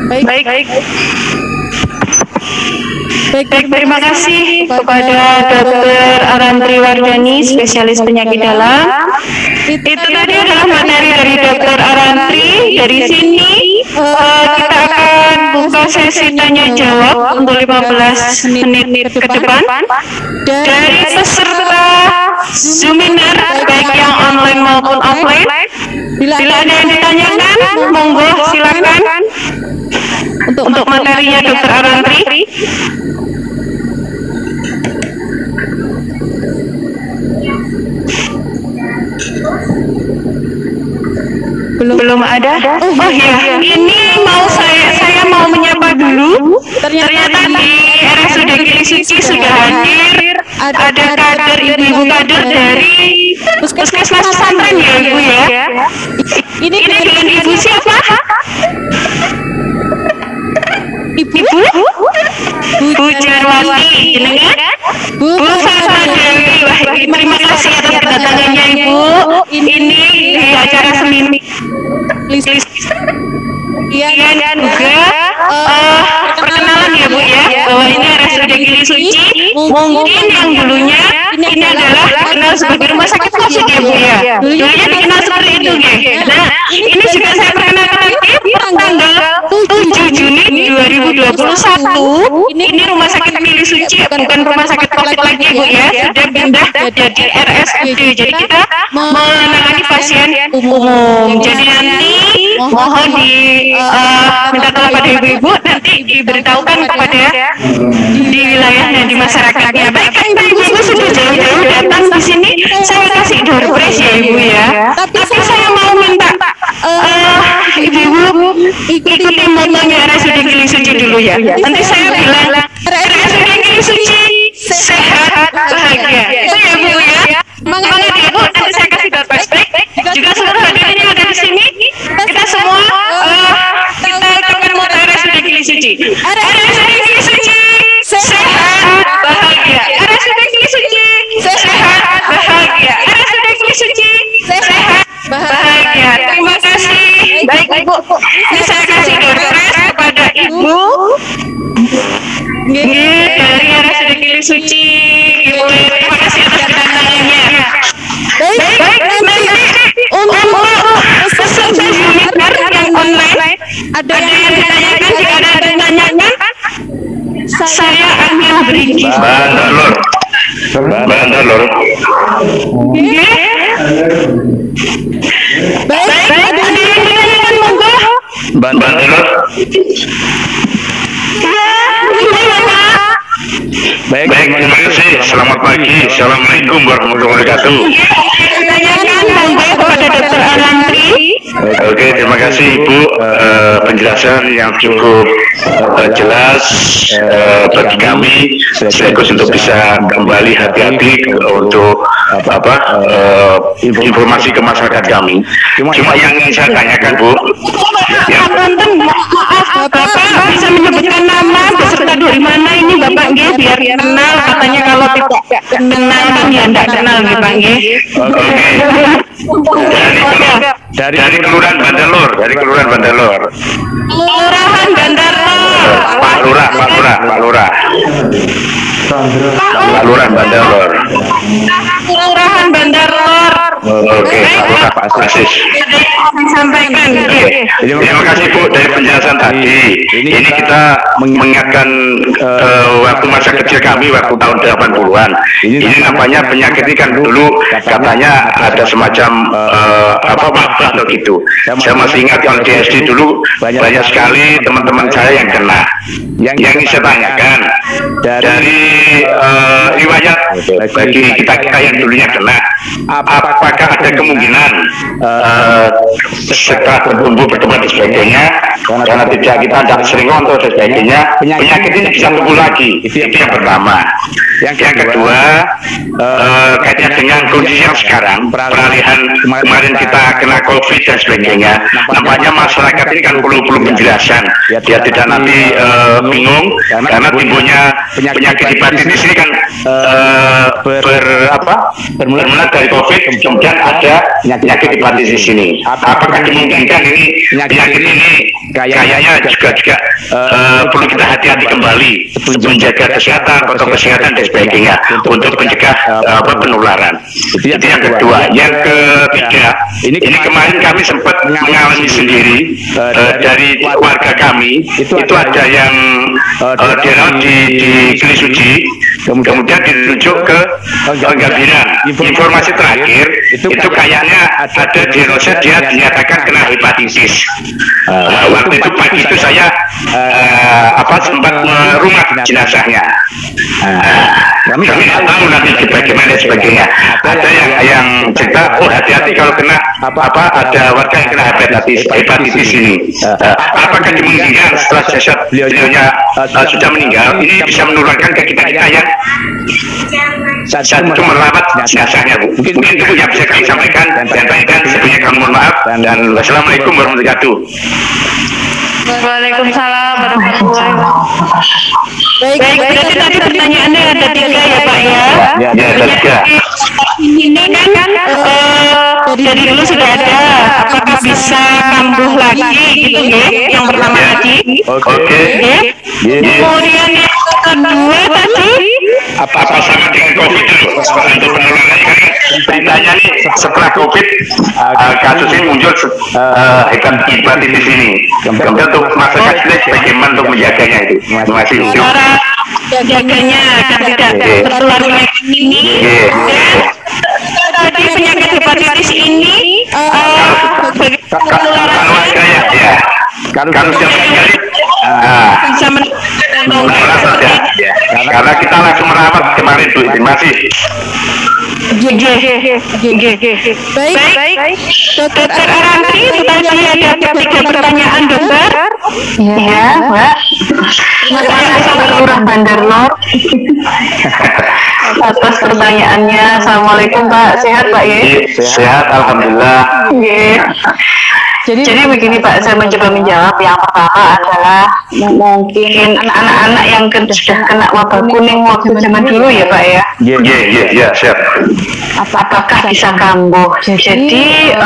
Baik, terima kasih kepada Dr. Arantri Wardani, spesialis penyakit dalam. Itu tadi adalah materi dari Dr. Arantri. Dari sini kita akan buka sesi tanya jawab untuk 15 menit ke depan. Dari peserta Zoominar, baik yang online maupun offline, bila ada yang ditanyakan, monggo silakan. Untuk materinya Dr. Arantri. Belum ada. Oh ya, ini saya mau menyapa dulu. Ternyata di RSUD Gili Suci sudah hadir. Ada kader ibu-ibu kader dari puskesmas pesantren ya ibu ya. Ini dengan ibu siapa? Ibu Jarwati, jenengan? Bu Sasa Dewi. Wah, terima kasih atas kedatangannya Ibu. Ini di acara seni. Dan juga perkenalan ya Bu ya, bahwa ini RSUD Gili Suci. Mungkin yang dulunya ini adalah kenal sebagai rumah sakit COVID ya Bu ya. Dulunya dikenal seperti itu ya. Nah, ini juga saya perkenalkan lagi tanggal 7 Juni 2021. Ini rumah sakit Gili Suci, bukan rumah sakit COVID lagi Bu ya, sudah pindah jadi RSUD. Jadi kita menangani pasien umum. Jadi nanti mohon minta tolong pada ibu-ibu, nanti diberitahukan kepada di wilayahnya, di masyarakatnya. Baik kan ibu-ibu sudah jauh-jauh datang di sini, saya kasih door prize ya Ibu ya. Tapi saya mau minta ibu-ibu ikuti motonya RSUD Gili Suci dulu ya. Nanti saya bilang RSUD Gili Suci sehat bahagia. Itu ya Bu ya. Semangat ya Bu. Nanti saya kasih door prize. Juga seluruh hadirin yang ada di sini, kita semua kita ucapkan moto RSUD Gili Suci. RSUD Gili Suci sehat bahagia. RSUD Gili Suci sehat bahagia. RSUD Gili Suci sehat bahagia. Terima kasih. Baik Ibu, ini saya kasih door prize kepada Ibu dari RSUD Gili Suci. Ibu, terima kasih atas kedatangannya. Baik, untuk peserta Zoominar yang online, ada yang ditanyakan? Jika ada yang ditanyakan, saya akan beri. Bandar Lor. Baik, ada yang ditanyakan, monggo. Bandar Lor. Baik, terima kasih. Selamat pagi. Assalamualaikum warahmatullahi wabarakatuh. Ditanyakan, monggo kepada Dr. Arantri. Oke, terima kasih Ibu, penjelasan yang cukup jelas bagi kami, sekaligus untuk bisa kembali hati-hati untuk informasi ke masyarakat kami. Cuma yang ingin saya tanyakan Bu, maaf Bapak bisa menyebutkan nama peserta dari mana ini Bapak nggih, biar kenal. Katanya kalau tidak kenal kan ya tidak kenal nggih Pak nggih. dari Kelurahan Bandar Lor, Kelurahan Bandar Lor. Pak Lurah Bandar Lor. Kelurahan Bandar Lor. Oke, Pak Lurah Pak Asis. Sampaikan. Terima kasih Bu dari penjelasan tadi. ini kita mengingatkan waktu masa kecil kami waktu tahun 80-an. Ini namanya penyakit ini kan dulu katanya ada semacam wabah atau gitu. Saya masih ingat kalau di SD dulu banyak sekali teman-teman saya yang kena. Yang ingin saya tanyakan dari riwayat bagi kita yang dulunya kena, apakah ada kemungkinan setelah bertumbuh dan sebagainya, karena tidak sering ngontrol dan sebagainya, penyakit ini bisa tumbuh lagi. Itu yang pertama. Yang kedua, kaitannya dengan kondisi yang sekarang, peralihan kemarin kita kena COVID dan sebagainya, nampaknya masyarakat ini kan perlu penjelasan, biar tidak nanti bingung, karena timbulnya penyakit hepatitis ini kan bermula dari COVID, kemudian ada penyakit hepatitis ini. Apakah dimungkinkan ini penyakit ini kayaknya juga perlu kita hati-hati kembali, menjaga kesehatan, protokol kesehatan dan sebagainya untuk mencegah penularan. Itu yang kedua. Yang ketiga, ini kemarin kami sempat mengalami sendiri dari warga kami, itu ada yang dirawat di Gili Suci, kemudian dirujuk ke Gambiran. Informasi terakhir itu kayaknya ada diagnosa dia dinyatakan kena hepatitis. Waktu itu pagi itu saya sempat merumah jenazahnya. Kami tahu nanti bagaimana sebagainya. Ada yang cerita, hati-hati kalau kena ada warga yang kena hepatitis ini. Apakah dimungkinkan setelah jasad beliaunya sudah meninggal, ini bisa menularkan ke kita yang saat itu merawat jenazahnya, Bu. Mungkin itu yang bisa kami sampaikan dan tanyakan. Sebelumnya kami mohon maaf dan wassalamualaikum warahmatullahi wabarakatuh. Waalaikumsalam warahmatullahi wabarakatuh. Baik, berarti tadi pertanyaannya ada 3 ya Pak ya? Ya, ada 3. Ini kan dari dulu sudah ada, apakah bisa kambuh lagi gitu ya? Yang pertama tadi. Oke. Kemudian yang kedua tadi, apa sama dengan COVID itu? Untuk penularannya kan beritanya nih setelah COVID kasus ini muncul hepatitis ini. Kemudian untuk masyarakat ini bagaimana untuk menjaganya itu? Terima kasih. cara jaganya agar tidak tertular penyakit ini. Tadi penyakit hepatitis ini penularannya Kalau bisa karena kita langsung merawat kemarin, Bu. Terima kasih. Baik. Dokter Aranti, itu tadi ada 3 pertanyaan, Dokter. Ya, Mbak. Terima kasih Lurah Bandar Lor Atas pertanyaannya. Assalamualaikum Pak. Sehat Pak ya? Sehat, alhamdulillah. Jadi begini Pak, saya mencoba menjawab. Yang pertama adalah mungkin anak-anak yang sudah kena wabah kuning waktu zaman dulu ya Pak ya? Iya, siap. Apakah bisa kambuh? Jadi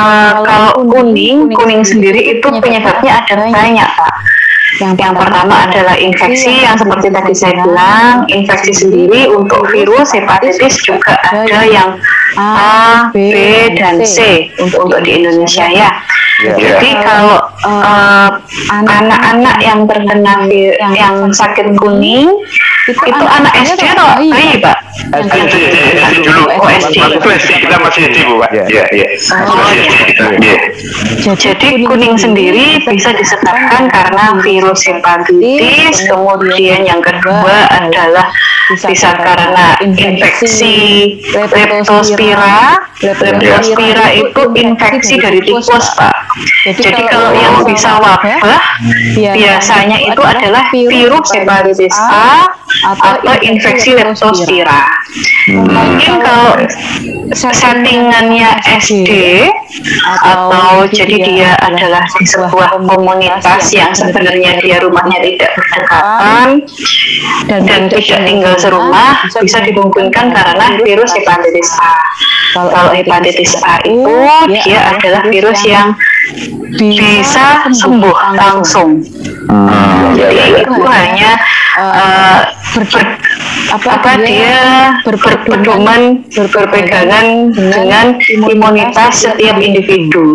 kalau kuning sendiri itu penyebabnya ada banyak Pak. Yang pertama adalah infeksi yang seperti tadi saya bilang, infeksi sendiri untuk virus hepatitis juga ada yang A, B, dan C untuk di Indonesia ya. Jadi kalau anak-anak yang terkena yang sakit kuning itu anak SD atau bayi Pak? SD dulu. SD kita masih SD, Bu, Pak. Iya. Jadi kuning sendiri bisa disebabkan karena virus hepatitis, kemudian yang kedua adalah bisa karena infeksi leptospira. Leptospira itu infeksi dari tikus Pak. Jadi kalau yang bisa wabah biasanya itu adalah virus hepatitis A atau infeksi leptospira. Mungkin kalau settingannya SD atau jadi dia adalah di sebuah komunitas yang sebenarnya dia rumahnya tidak berdekatan dan tidak tinggal serumah, bisa dimungkinkan karena virus hepatitis A. Kalau hepatitis A itu dia adalah virus yang bisa sembuh langsung. Jadi itu hanya dia berpedoman berpegangan dengan imunitas setiap individu.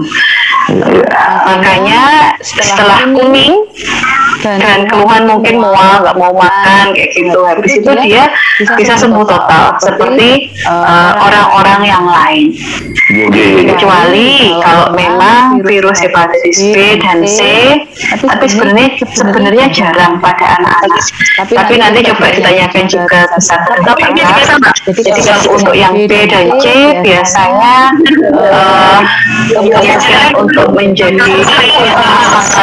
Makanya setelah kuning dan keluhan mungkin mual, nggak mau makan kayak gitu, habis itu dia bisa sembuh total seperti orang-orang yang lain. Kecuali kalau memang virus hepatitis B dan C, tapi sebenarnya jarang pada anak-anak. Tapi nanti coba ditanyakan juga bisa dokter. Jadi kalau untuk yang B dan C biasanya kemungkinan untuk menjadi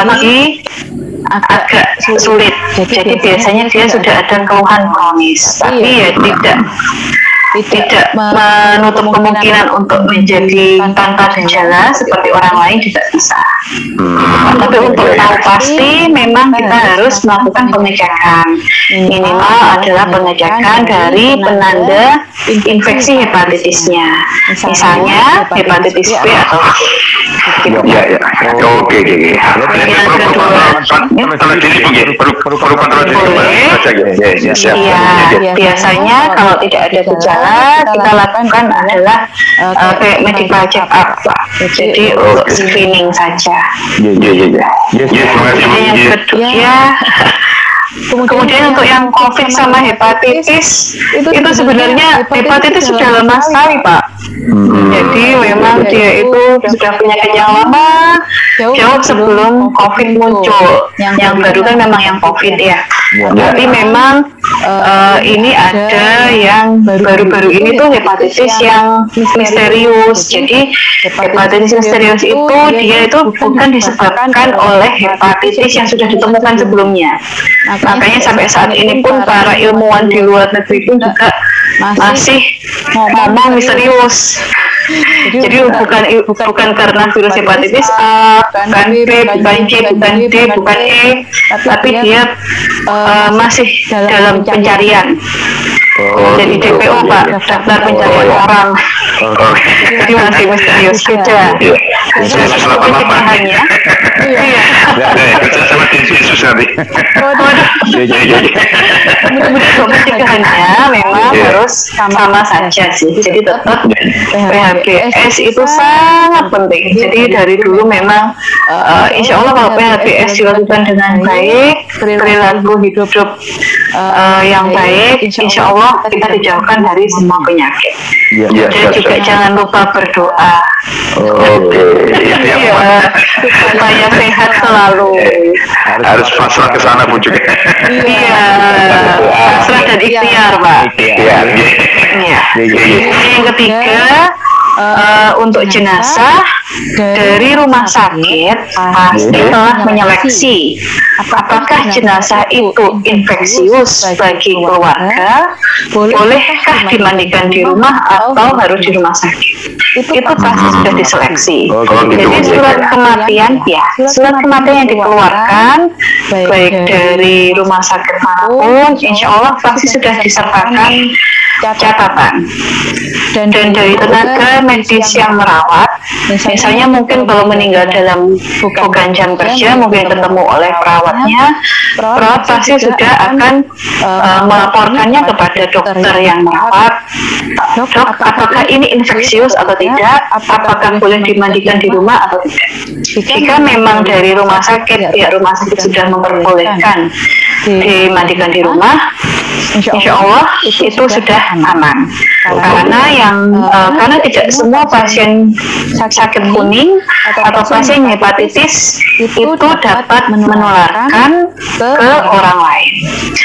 lagi agak sulit. Jadi biasanya dia sudah ada keluhan kronis, tapi ya tidak menutup kemungkinan untuk menjadi tanpa gejala seperti orang lain juga bisa. Tapi untuk tahu pasti memang kita harus melakukan pengecekan. Minimal adalah pengecekan dari penanda infeksi hepatitisnya. Misalnya hepatitis B atau C. Ya. Oke. Biasanya kalau tidak ada gejala, kita lakukan adalah kayak medical check up, Pak. Jadi untuk screening saja. Yang kedua, kemudian untuk yang COVID sama hepatitis, itu sebenarnya hepatitis sudah lama sekali, Pak. Jadi memang dia itu sudah penyakit yang lama, jauh sebelum COVID muncul. Yang baru kan memang yang COVID ya. Tapi memang ini ada yang baru-baru ini tuh hepatitis yang misterius. Jadi hepatitis misterius itu dia itu bukan disebabkan oleh hepatitis yang sudah ditemukan sebelumnya. Makanya sampai saat ini pun para ilmuwan di luar negeri pun juga masih ngomong misterius. Jadi bukan karena virus hepatitis A, bukan B, bukan C, bukan D, bukan E, tapi dia masih dalam pencarian. Jadi DPO, Pak, daftar pencarian orang. Jadi masih misterius beda. Pencegahannya, pencegahannya memang harus sama saja sih. Jadi tetap PHBS itu sangat penting. Jadi dari dulu memang insya Allah kalau PHBS dilakukan dengan baik, perilaku hidup yang baik, insya Allah kita dijauhkan dari semua penyakit. Dan juga jangan lupa berdoa. Supaya sehat selalu. Harus pasrah ke sana pun juga. Iya, pasrah dan ikhtiar, Pak. Iya. Yang ketiga, untuk jenazah dari rumah sakit pasti telah menyeleksi apakah jenazah itu infeksius bagi keluarga, bolehkah dimandikan di rumah atau harus di rumah sakit. Itu pasti sudah diseleksi. Jadi surat kematian yang dikeluarkan baik dari rumah sakit manapun, insya Allah pasti sudah disertakan catatan. Dan dari tenaga medis yang merawat, misalnya mungkin kalau meninggal dalam bukan jam kerja, mungkin ketemu oleh perawatnya, perawat pasti sudah akan melaporkannya kepada dokter yang merawat. Dok, apakah ini infeksius atau tidak? Apakah boleh dimandikan di rumah atau tidak? Jika memang dari rumah sakit, pihak rumah sakit sudah memperbolehkan dimandikan di rumah, insya Allah itu sudah aman. Karena tidak semua pasien sakit kuning atau pasien hepatitis itu dapat menularkan ke orang lain.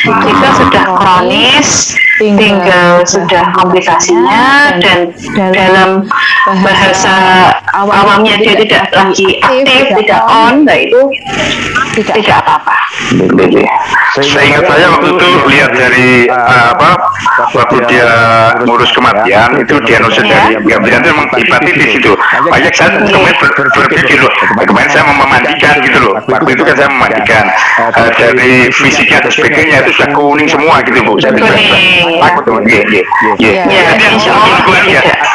Jika sudah kronis, tinggal sudah komplikasinya, dan dalam bahasa awamnya dia tidak lagi aktif, tidak on, nah itu tidak apa-apa. Saya ingat saya waktu itu lihat dari waktu dia ngurus kematian itu diagnosis dari kematian itu memang hepatitis itu. Banyak saya kemarin berpikir loh, kemarin saya mau memandikan gitu loh. Waktu itu kan saya memandikan dari fisiknya dan sebagainya itu sudah kuning semua gitu Bu. Saya takut tuh.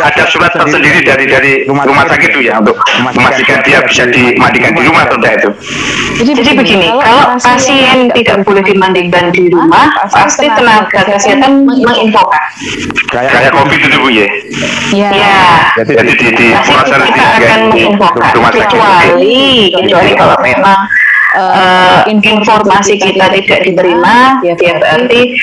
Ada surat tersendiri dari rumah sakit itu ya untuk memastikan dia bisa dimandikan di rumah atau tidak itu. Jadi begini, kalau pasien tidak boleh dimandikan di rumah, pasti tenaga kesehatan menginfokan. Kayak COVID itu Bu ya. Ya, Jadi di pasti kita akan menginfokan. rumah sakit. Kecuali kalau memang informasi kita tidak diterima, ya berarti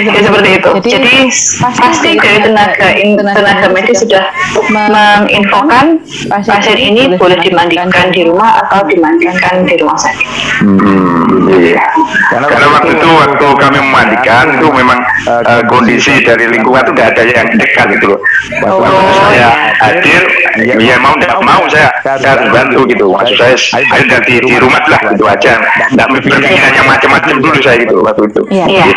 ya seperti itu. Jadi pasti dari tenaga medis sudah menginfokan pasien ini boleh dimandikan di rumah atau dimandikan di rumah sakit. Iya. Karena waktu kami memandikan itu memang kondisi dari lingkungan itu tidak ada yang dekat gitu loh. Waktu saya hadir, ya mau tidak mau saya bantu gitu. Maksud saya hadir ganti di rumah lah gitu aja. Tidak berpikir yang macam-macam dulu saya gitu waktu itu.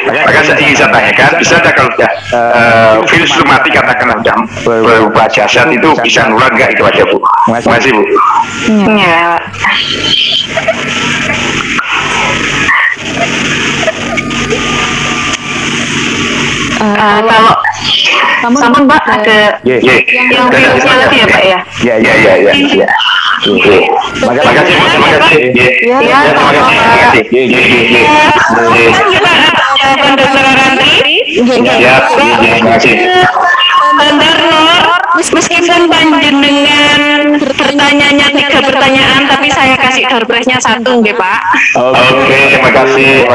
Maka saya ingin saya tanyakan, bisa tidak kalau sudah virus rheumatik katakanlah sudah berubah jasad itu bisa nular nggak, itu aja Bu. Terima kasih Bu. Ya. Kalau sama Mbak ada yang virusnya lagi ya Pak ya? Ya. Terima kasih Bu, terima kasih. Ya, Terima kasih. Ya, terima kasih. Benar Nur, meskipun panjenengan pertanyaannya 3 pertanyaan, tapi saya kasih door prize-nya 1 nggih Pak. Oke, terima kasih.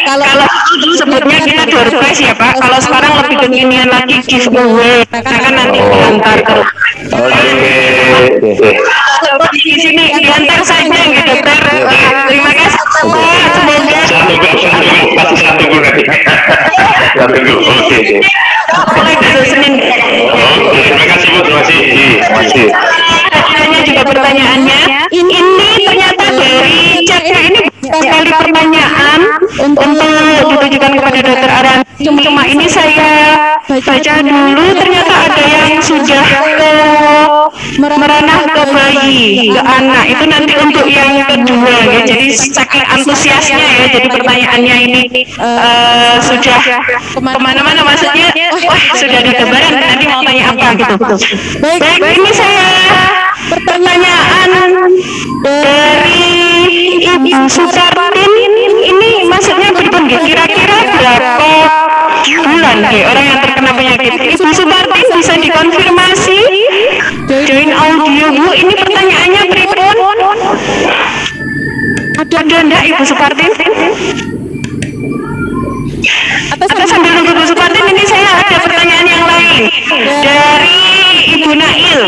Kalau dulu sebutnya kita door prize ya Pak. Kalau sekarang lebih kekinian lagi giveaway. Kan nanti diantar. Di sini diantar saja nggih dokter. Terima kasih. Semoga Satu nanti. Oke. mulai besok Senin. Terima kasih Bu, terima kasih. Tanya juga pertanyaannya. Ini ternyata dari chat ini sekali pertanyaan untuk ditujukan kepada dokter Aran. Cuma ini saya baca dulu, ternyata ada yang sudah meranah ke bayi, ke anak. Itu nanti untuk yang kedua ya. Jadi saking antusiasnya ya. Jadi pertanyaannya ini sudah kemana-mana, maksudnya wah sudah ada gambaran nanti mau tanya apa gitu. Baik, ini saya pertanyaan dari Ibu Supartin. Ini maksudnya betul nggih, kira-kira berapa bulan nggih orang yang terkena penyakit? Ibu Supartin bisa dikonfirmasi join audio Bu, ini pertanyaannya pripun? Ada enggak Ibu Supartin? Atau sambil nunggu Bu Supartin, ini saya ada pertanyaan yang lain dari Ibu Nail.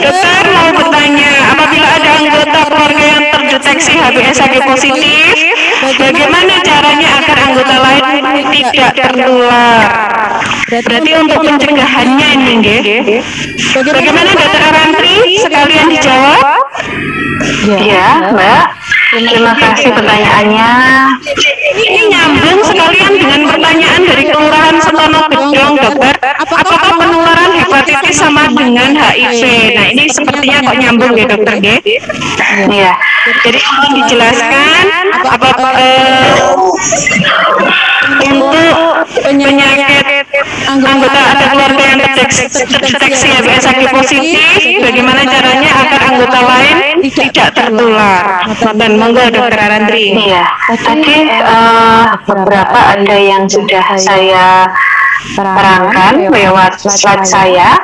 Dokter mau bertanya, apabila ada anggota keluarga yang terdeteksi HBsAg positif, bagaimana caranya agar anggota lain tidak tertular? Berarti untuk pencegahannya ini nggih. Bagaimana Dokter Arantri? Sekalian dijawab. Ya, Mbak. Terima kasih pertanyaannya. Ini nyambung sekalian dengan pertanyaan dari Kelurahan Setono Gedong, Dokter. Apakah penularan hepatitis sama dengan HIV? Nah, ini sepertinya kok nyambung ya, Dokter, nggih? Iya. Jadi mohon dijelaskan apakah untuk penyakit anggota ada keluarga yang terdeteksi HBsAg positif, bagaimana caranya agar anggota lain tidak tertular? Dan monggo Dokter Arantri. Iya, tadi beberapa ada yang sudah saya terangkan lewat slide saya.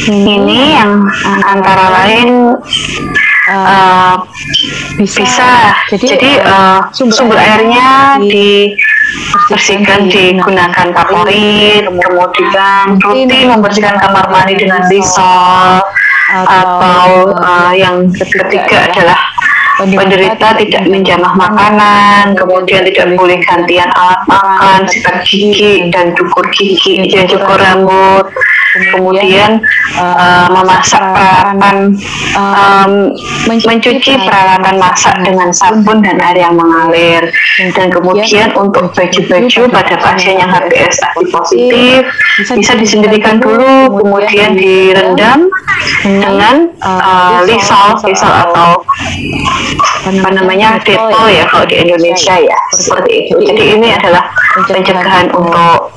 Ini yang antara lain bisa jadi sumber airnya dibersihkan, digunakan kaporit, kemudian rutin membersihkan kamar mandi dengan Lysol, atau yang ketiga adalah penderita tidak menjamah makanan, kemudian tidak boleh gantian alat makan, sikat gigi dan cukur gigi dan cukur rambut, kemudian memasak peralatan, mencuci peralatan masak dengan sabun dan air yang mengalir, dan kemudian untuk baju-baju pada pasien yang HBsAg positif bisa disendirikan dulu, kemudian direndam dengan Lysol atau apa namanya depo ya kalau di Indonesia ya, seperti itu. Jadi ini adalah pencegahan untuk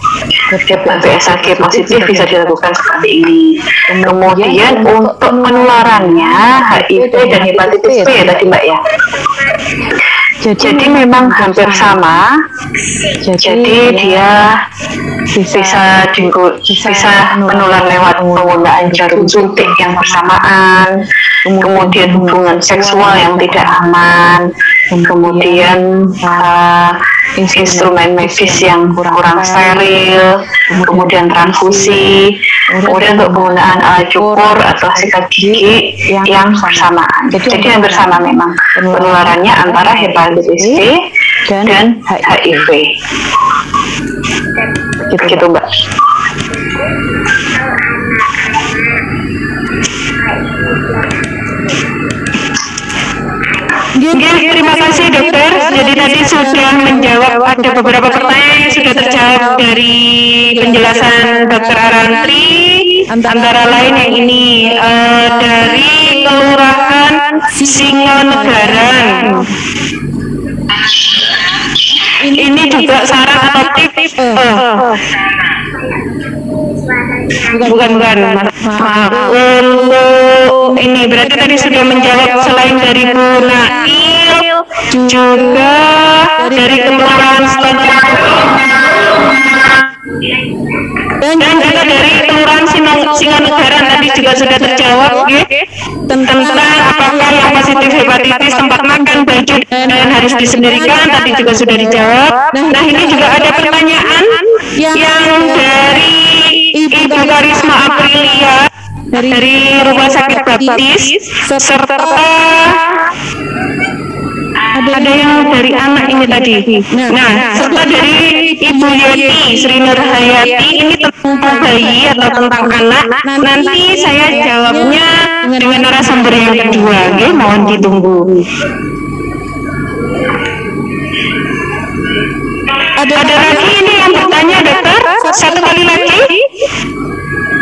HBsAg positif bisa dilakukan seperti ini. Kemudian untuk penularannya HIV dan hepatitis B ya tadi Mbak ya. Jadi memang hampir sama. Jadi dia bisa menular lewat penggunaan jarum suntik yang bersamaan, kemudian hubungan seksual yang tidak aman, kemudian instrumen medis yang kurang steril, kemudian transfusi, kemudian untuk penggunaan alat cukur atau sikat gigi yang bersamaan. Jadi yang bersama memang penularannya antara hepatitis B dan HIV. Gitu Mbak. Terima kasih dokter. Jadi tadi sudah menjawab ada beberapa pertanyaan yang sudah terjawab dari penjelasan dokter Arantri. Antara lain yang ini dari Kelurahan Singonegaran. Ini juga saran atau tips? Bukan. Untuk ini berarti tadi sudah menjawab selain dari Bu Nail, juga dari Kelurahan dan juga dari Kelurahan Singonegaran tadi juga sudah terjawab tentang apakah yang positif hepatitis tempat makan, baju dan harus disendirikan tadi juga sudah dijawab. Nah ini juga ada pertanyaan yang dari Ibu Karisma Aprilia dari Rumah Sakit Baptis, serta ada yang dari anak ini tadi. Nah, serta dari Ibu Yati Sri Nurhayati ini tentang bayi atau tentang anak. Nanti saya jawabnya dengan narasumber yang kedua. Oke, mohon ditunggu. Ada lagi ini yang bertanya dokter. Satu kali lagi.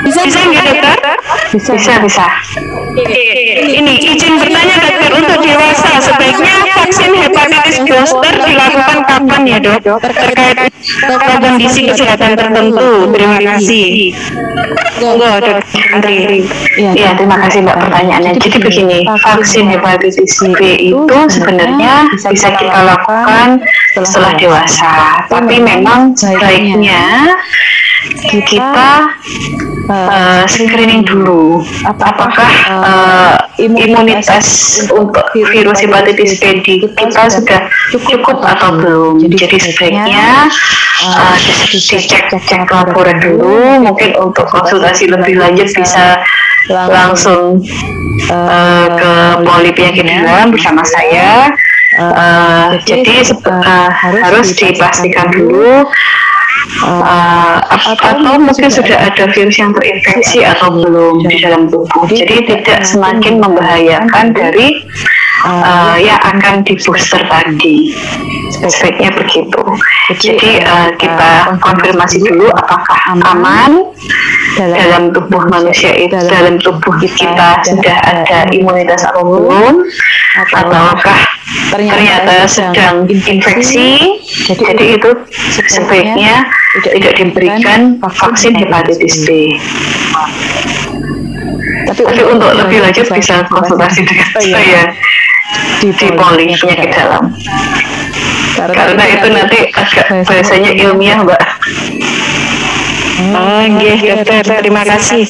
Bisa nggak dokter? Bisa. Ini izin bertanya dokter, untuk dewasa sebaiknya vaksin hepatitis booster dilakukan kapan ya dok? Terkait kondisi kesehatan tertentu. Terima kasih. Dokter Andri. Ya terima kasih Mbak pertanyaannya. Jadi begini, vaksin hepatitis B itu sebenarnya bisa kita lakukan setelah dewasa. Tapi memang sebaiknya kita screening dulu apakah imunitas untuk virus hepatitis B kita sudah cukup atau belum. Jadi sebaiknya dicek laporan dulu. Mungkin untuk konsultasi lebih lanjut bisa langsung ke Poli Penyakit Dalam bersama saya. Jadi harus dipastikan dulu atau mungkin sudah ada virus yang terinfeksi atau belum di dalam tubuh. Jadi tidak semakin membahayakan dari yang akan di booster tadi. Sebaiknya begitu. Jadi kita konfirmasi dulu apakah aman dalam tubuh manusia itu, dalam tubuh kita sudah ada imunitas atau belum, ataukah ternyata sedang infeksi. Jadi itu sebaiknya tidak diberikan vaksin hepatitis B. Tapi untuk lebih lanjut bisa konsultasi dengan saya di Poli Penyakit Dalam. Karena itu nanti agak bahasanya ilmiah Mbak. Dokter, terima kasih.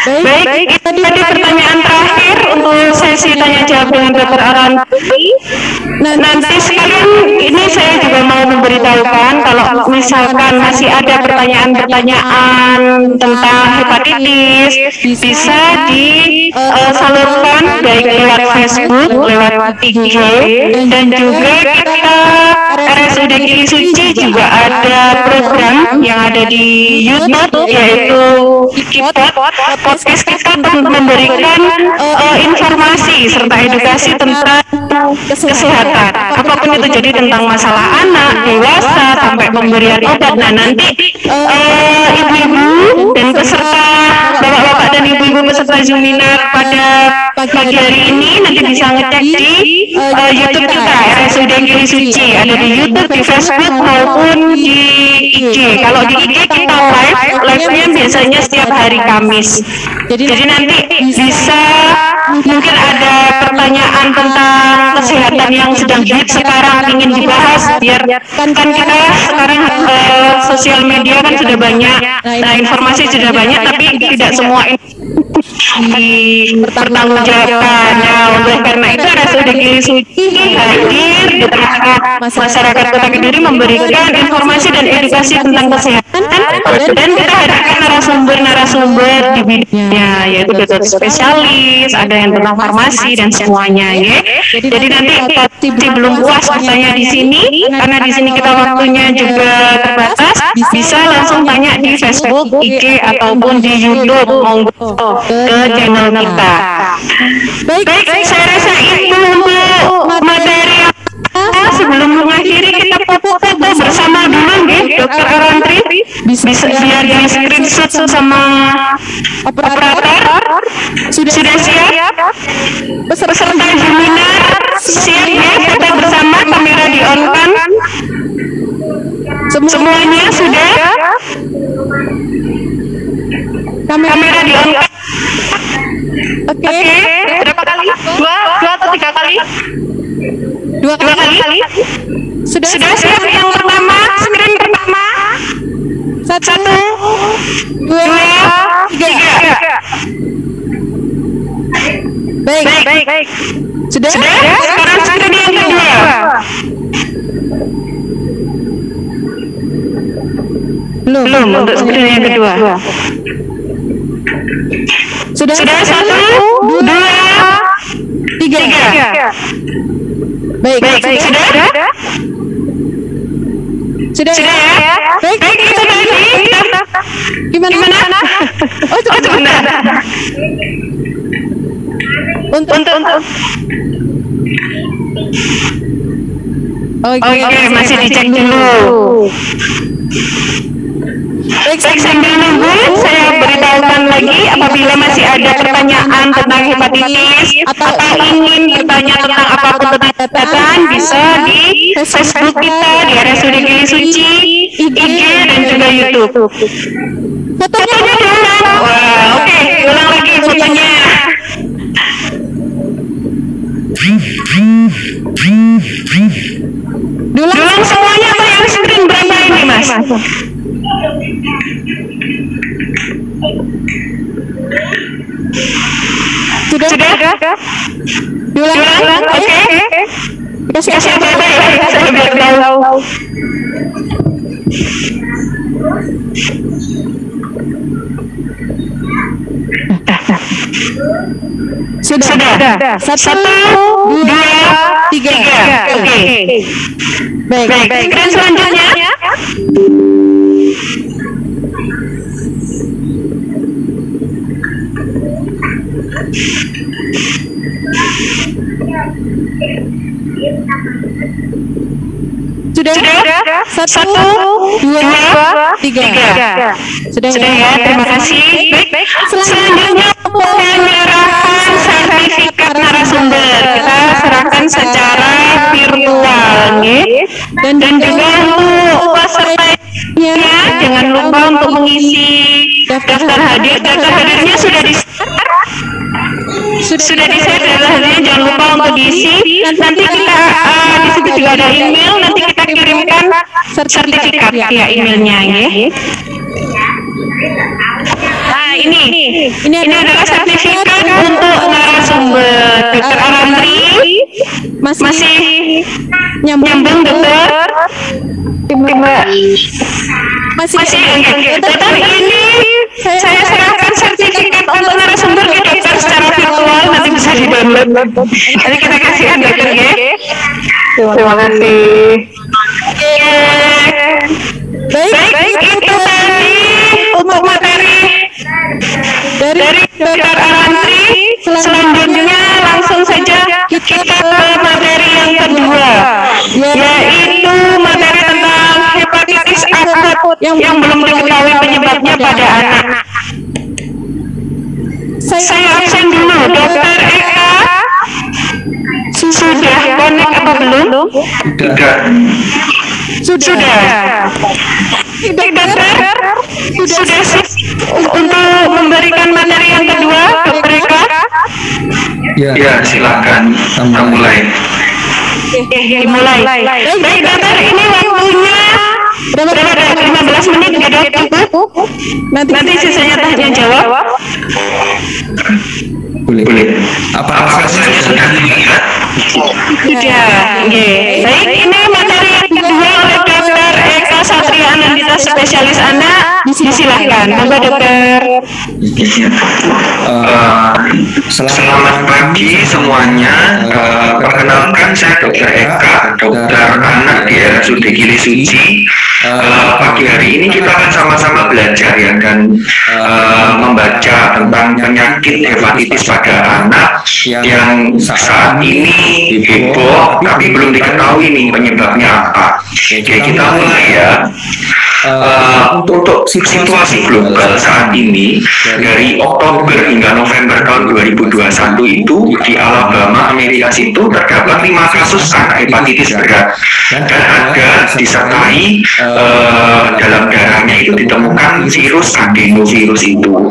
Baik, itu tadi pertanyaan terakhir untuk sesi tanya jawab dengan Dokter Arantri. Nanti sekalian ini saya juga mau memberitahukan kalau misalkan masih ada pertanyaan-pertanyaan tentang hepatitis, bisa disalurkan baik lewat Facebook, lewat IG, dan juga kita RSUD Gili Suci juga ada program yang ada di YouTube, yaitu Kipot. Podcast kita memberikan informasi serta edukasi tentang kesehatan, apapun itu, jadi tentang masalah anak, dewasa, sampai pemberian obat. Nah, nanti ibu-ibu dan peserta, bapak-bapak dan ibu-ibu peserta Zoominar pada pagi hari ini nanti bisa ngecek di YouTube kita, RSUD Gili Suci. Ada di YouTube, di Facebook, maupun di IG. Kalau di IG kita live-nya biasanya setiap hari Kamis. Jadi nanti bisa, mungkin ada pertanyaan tentang kesehatan yang sedang hit sekarang ingin dibahas, biar kan kita sekarang sosial media kan sudah banyak, nah informasi sudah banyak, tapi tidak semua dipertanggungjawabkannya. Oleh karena itu RSUD Gili Suci hadir di tengah masyarakat Kota Kediri memberikan informasi dan edukasi tentang kesehatan, dan kita hadirkan narasumber di bidangnya, yaitu dokter spesialis, ada yang tentang farmasi dan semuanya, ya. Jadi nanti belum puas katanya di sini, karena di sini kita waktunya juga terbatas, bisa langsung tanya di Facebook, IG, ataupun di YouTube, monggo ke channel kita. Baik, saya rasa itu untuk materi. Sebelum mengakhiri, kita foto bersama dulu, Dokter Arantri. Bisa biar di screenshot sama operator. Sudah siap? Peserta Zoominar siap ya? Kita bersama, kamera di on kan? Semuanya sudah? Kamera di on kan? Oke. Berapa kali? Dua atau tiga kali? Dua kali? Sudah siap yang pertama, screen pertama. Satu, dua, tiga. Baik. Sudah? Sekarang screen yang kedua. Belum untuk screen yang kedua. Sudah? Satu, dua, tiga. Baik. Sudah ya? Baik, itu tadi. Gimana? Oh, sebentar. Untuk. Oke, masih dicek dulu. Baik, sambil nunggu, saya beritahukan lagi, apabila masih ada pertanyaan tentang hepatitis atau ingin bertanya tentang apapun tentang kesehatan, bisa di Facebook kita, di RSUD Gili Suci, IG, dan juga YouTube. Fotonya diulang. Wah, oke, ulang lagi fotonya. Diulang semuanya atau yang screen berapa ini, Mas? Sudah? Diulang? Oke. Kasih apa ya? Saya biar tahu. Sudah. Satu, dua, tiga. Oke. Baik. Dan selanjutnya. Sudah? Satu, dua, tiga. Sudah ya, terima kasih. Baik. Selanjutnya penyerahan sertifikat narasumber kita serahkan secara virtual, dan juga untuk pesertanya jangan lupa untuk mengisi daftar hadir. Daftar hadirnya sudah di-share daftar hadirnya, jangan lupa untuk diisi. Nanti kita di situ juga ada email, nanti kita kirimkan sertifikat via emailnya, ya. Nah, ini adalah sertifikat untuk narasumber. Dokter Arantri masih nyambung, dokter. Masih. Tetapi ini saya serahkan sertifikat untuk narasumber ke dokter secara virtual, nanti bisa di-download. Nanti kita kasihkan dokter, ya. Terima kasih. Baik, itu tadi untuk materi dari Dr. Arantri. Selanjutnya langsung saja kita ke materi yang kedua, yaitu materi tentang hepatitis akut yang belum diketahui penyebabnya pada anak. Saya absen dulu, Dr. Eka. Sudah connect apa belum? Sudah. Dokter, sudah sih untuk memberikan materi yang kedua, Dokter Eka? Ya, silakan kita mulai. Dimulai. Baik, Dokter, ini waktunya berapa? 15 menit ya, Dok? Nanti sisanya tanya jawab. Boleh. Apakah saya sudah dilihat? Sudah. Baik, ini materi yang kedua oleh Dr. Eka Satria Anandita, spesialis anak. Disilahkan, Bapak Dokter. Selamat pagi semuanya. Perkenalkan, saya Dr. Eka, dokter anak di RSUD Gili Suci. Pagi hari ini kita akan sama-sama belajar ya, dan membaca tentang penyakit hepatitis pada anak yang saat ini heboh tapi belum diketahui nih penyebabnya apa. Oke, kita mulai ya. Untuk situasi global saat ini dari Oktober hingga November tahun 2021 itu di Alabama, Amerika itu terdapat 5 kasus anak hepatitis berat, dan ada disertai dalam darahnya itu ditemukan virus adenovirus itu.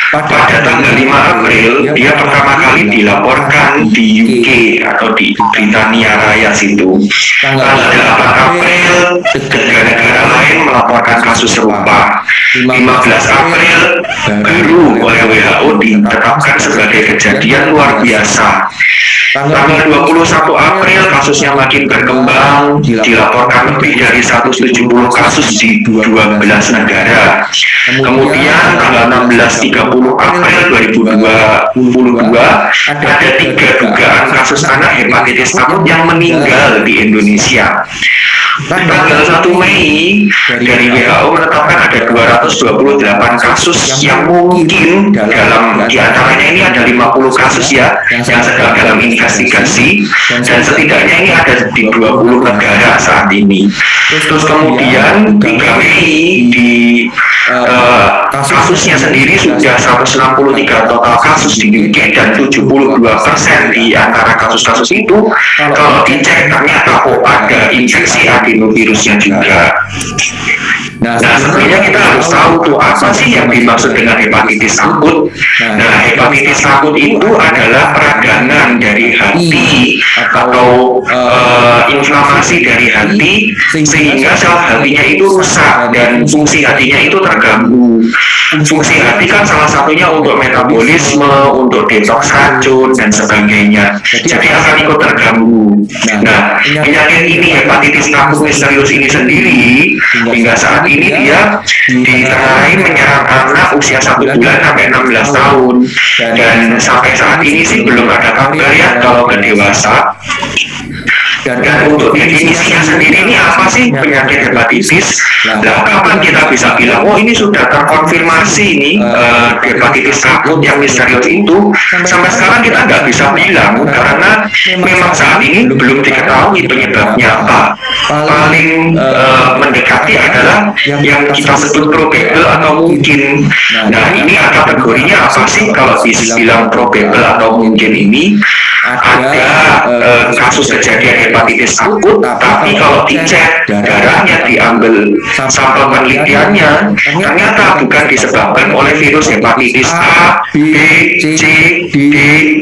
Pada tanggal 5 April dia pertama kali dilaporkan di UK atau di Britania Raya situ. Tanggal 8 April negara-negara lain melaporkan kasus serupa. 15 April baru oleh WHO ditetapkan sebagai kejadian luar biasa. Tanggal 21 April kasusnya makin berkembang, dilaporkan lebih dari 170 kasus di 12 negara. Kemudian tanggal 16-30 April 2022 ada 3 dugaan kasus anak hepatitis akut yang meninggal di Indonesia. Tanggal 1 Mei dari WHO menetapkan ada 228 kasus yang mungkin dalam diantaranya ini ada 50 kasus ya yang sedang dalam investigasi, dan setidaknya ini ada di 20 negara saat ini. Terus kemudian 3 Mei di kasusnya sendiri sudah 163 total kasus di UK, dan 72% di antara kasus-kasus itu kalau dicek ternyata ada infeksi adenovirusnya juga. Nah, sebenarnya kita harus tahu tuh apa sih yang dimaksud dengan hepatitis akut. Nah, hepatitis akut itu adalah peradangan dari hati atau inflamasi dari hati sehingga sel hatinya itu rusak dan fungsi hatinya itu terganggu. Fungsi hati kan salah satunya untuk metabolisme, untuk detoks racun dan sebagainya. Jadi akan ikut terganggu. Nah, penyakit ini hepatitis akut misterius ini sendiri hingga saat ini dia ditengarai menyerang anak usia 1 bulan sampai 16 tahun, dan sampai saat ini sih belum ada kabar ya kalau ke dewasa. Dan untuk definisinya sendiri ini apa sih penyakit hepatitis? Nah, kapan kita bisa bilang oh ini sudah terkonfirmasi nih hepatitis akut yang misterius itu? Sampai sekarang kita nggak bisa bilang karena memang saat ini belum diketahui penyebabnya apa. Paling mendekati adalah yang kita sebut probable atau mungkin. Nah, ini kategorinya apa sih kalau dibilang probable atau mungkin ini? Ada kasus kejadian hepatitis akut, tapi kalau dicek darahnya diambil sampel penelitiannya ternyata bukan disebabkan oleh virus hepatitis A, B, C, D,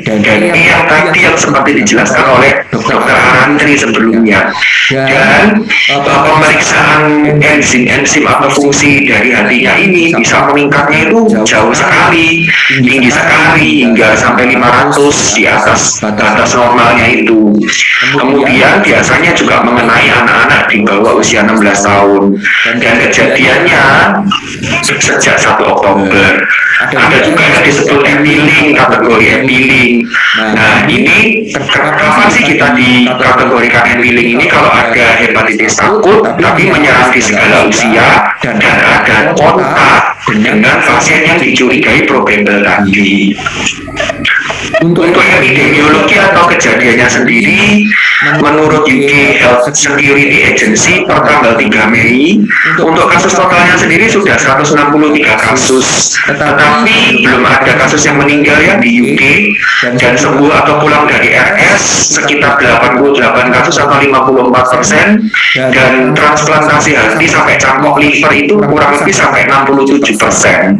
dan E yang tadi yang seperti dijelaskan oleh Dr. Arantri sebelumnya. Dan pemeriksaan enzim atau fungsi dari hatinya ini bisa meningkatnya itu jauh sekali, tinggi sekali hingga sampai 500 di atas batas normalnya itu. Kemudian biasanya juga mengenai anak-anak di bawah usia 16 tahun, dan kejadiannya sejak 1 Oktober. Ada juga yang disebut epiling, kategori epiling. Nah, ini kapan sih kita dikategorikan epiling ini? Kalau ada hepatitis akut tapi menyerang di segala usia dan ada kontak dengan pasien yang dicurigai probable tadi. Untuk epidemiologi atau kejadiannya sendiri, menurut UK Health Security Agency per tanggal 3 Mei, untuk kasus totalnya sendiri sudah 163 kasus, tetapi belum ada kasus yang meninggal ya di UK, dan sembuh atau pulang dari RS sekitar 88 kasus atau 54%, dan transplantasi hati sampai cangkok liver itu kurang lebih sampai 67%.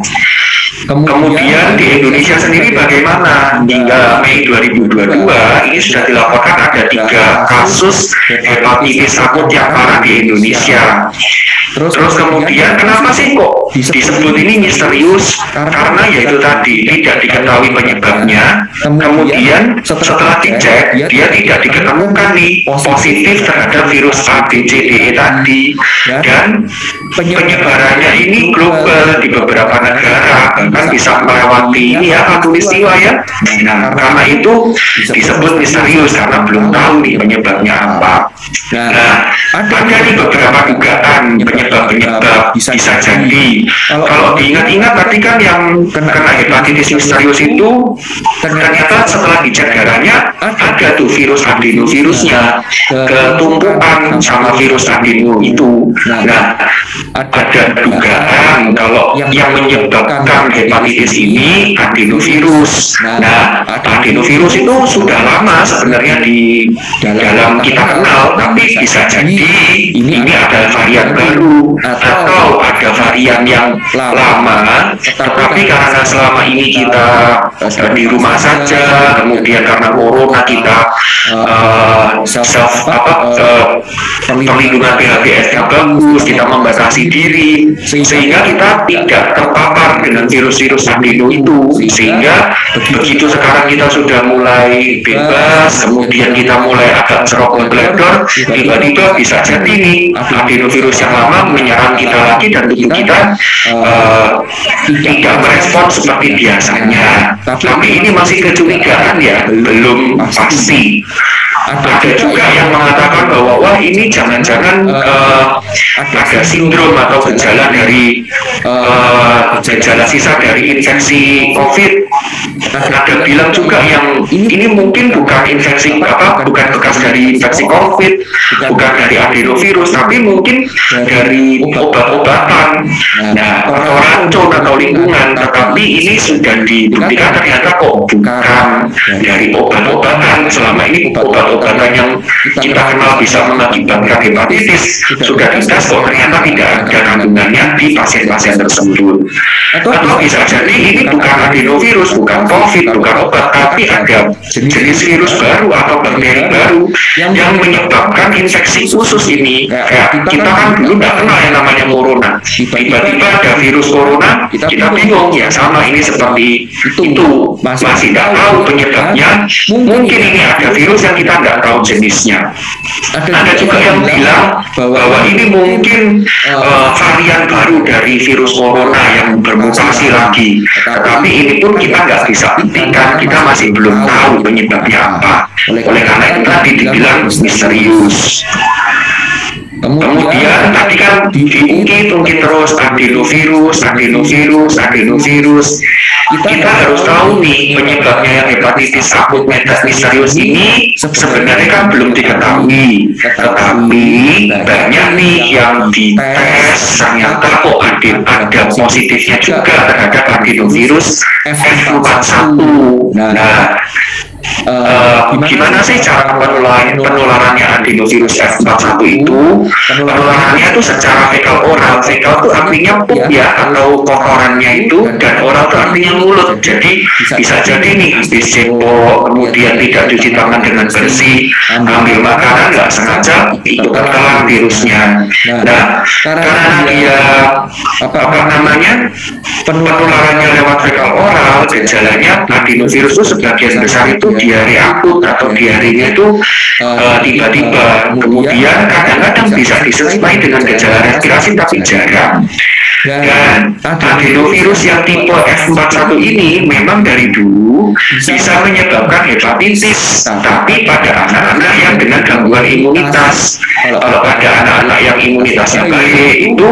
Kemudian di Indonesia sendiri bagaimana? Hingga Mei 2022 ini sudah dilaporkan ada 3 kasus hepatitis akut yang parah di Indonesia. Terus kemudian kenapa sih kok disebut ini misterius? Karena yaitu tadi tidak diketahui penyebabnya. Kemudian setelah dicek dia tidak diketemukan nih positif terhadap virus ABCDE tadi, dan penyebarannya ini global di beberapa negara, bahkan bisa melewati ini ya khatulistiwa ya. Nah, karena itu disebut misterius karena belum tahu nih penyebabnya apa. Nah, ada nih beberapa dugaan penyebab bisa jadi. Kalau diingat-ingat tadi kan yang kena hepatitis misterius itu ternyata setelah dicek darahnya ada tuh virus adenovirusnya ketumpukan sama virus adeno itu. Nah, ada dugaan kalau yang menyebabkan hepatitis ini adenovirus. Nah, adenovirus itu sudah lama sebenarnya di dalam kita kenal, tapi bisa jadi ini ada varian baru atau ada varian yang lama, tetapi karena selama ini kita di rumah saja, kemudian karena corona kita perlindungan PHBS-nya bagus, kita membatasi diri, sehingga kita tidak terpapar dengan virus-virus adeno itu. Sehingga begitu sekarang kita sudah mulai bebas, kemudian kita mulai agak ceroboh-bledor, tiba-tiba bisa jadi nih adenovirus yang lama menyerang kita lagi dan tubuh kita tidak merespon seperti biasanya. Tapi ini masih kecurigaan ya, belum pasti. Ada juga yang mengatakan bahwa wah ini jangan-jangan ada sindrom atau gejala dari gejala sisa dari infeksi COVID. Ada bilang juga yang ini mungkin bukan infeksi bukan bekas dari infeksi COVID, bukan dari adenovirus, tapi mungkin dari obat-obatan, atau racun atau lingkungan. Tetapi ini sudah dibuktikan ternyata kok bukan dari obat-obatan. Selama ini obat-obatan yang kita kenal bisa mengakibatkan hepatitis sudah dites kok ternyata tidak ada kandungannya di pasien-pasien tersebut. Atau bisa jadi ini bukan adenovirus, bukan COVID, bukan obat, tapi ada jenis virus baru atau bakteri baru yang menyebabkan infeksi khusus ini. Kayak kita kan dulu nggak kenal yang namanya corona, tiba-tiba ada virus corona, kita bingung ya, sama ini seperti itu, masih nggak tahu penyebabnya. Mungkin ini ada virus yang kita nggak tahu jenisnya. Ada juga yang bilang bahwa ini mungkin varian baru dari virus corona yang bermutasi lagi, tetapi ini pun kita nggak bisa buktikan, kita masih belum tahu penyebabnya apa. Oleh karena itu tadi dibilang misterius. Kemudian tadi kan diungkit terus adenovirus. Kita harus tahu nih penyebabnya yang hepatitis akut misterius ini sebenarnya kan belum diketahui. Tetapi banyak nih yang dites ternyata kok ada positifnya juga terhadap adenovirus F41. Nah, gimana sih cara penularannya adenovirus F41 itu? Penularannya itu secara fekal oral. Fekal itu artinya pup ya, atau kotorannya itu, dan oral itu artinya mulut. Jadi bisa jadi nih habis cebok, kemudian tidak cuci tangan dengan bersih, ambil makanan nggak sengaja, itu tertelan virusnya. Nah, karena dia penularannya lewat fekal oral, gejalanya adenovirus itu sebagian besar itu diare akut atau diarenya itu tiba-tiba, kemudian kadang-kadang bisa disertai dengan gejala respirasi tapi jarang. Dan adenovirus yang tipe F41 ini memang dari dulu bisa menyebabkan hepatitis, tapi pada anak-anak yang dengan gangguan imunitas. Kalau pada anak-anak yang imunitasnya baik itu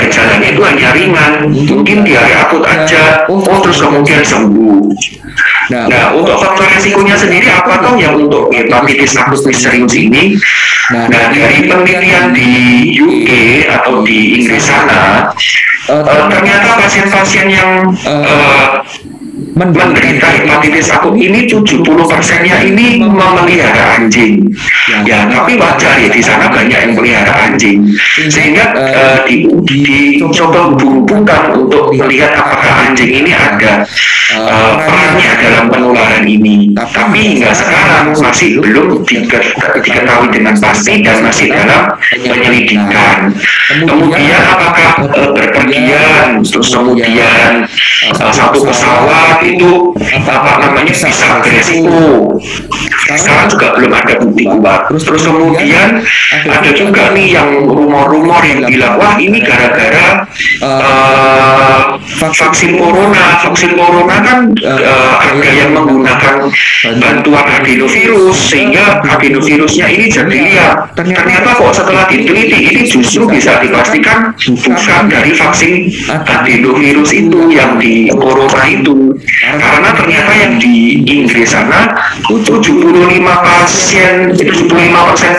gejalanya itu hanya ringan, mungkin diare akut aja, terus kemudian sembuh. Nah, untuk faktor resikonya sendiri apa toh yang untuk hepatitis akut misterius ini? Nah, dari penelitian di UK atau di Inggris sana, ternyata pasien-pasien yang menderita hepatitis akut ini 70%-nya ini memelihara anjing. Ya, tapi wajar ya di sana banyak yang melihara anjing, sehingga dicoba hubung-hubungkan untuk melihat apakah anjing ini ada perannya dalam penularan ini. Tapi hingga sekarang masih belum diketahui dengan pasti dan masih dalam penyelidikan. Kemudian apakah berpergian, terus kemudian satu pesawat itu bisa beresiko. Sekarang juga belum ada bukti kuat. Terus kemudian ada juga nih yang rumor-rumor yang bilang wah ini gara-gara vaksin corona. Vaksin corona kan ada yang menggunakan bantuan adenovirus sehingga adenovirusnya ini jadi liar. Ternyata kok setelah diteliti ini justru bisa dipastikan bukan dari vaksin adenovirus itu yang di corona itu. Karena ternyata yang di Inggris sana 75%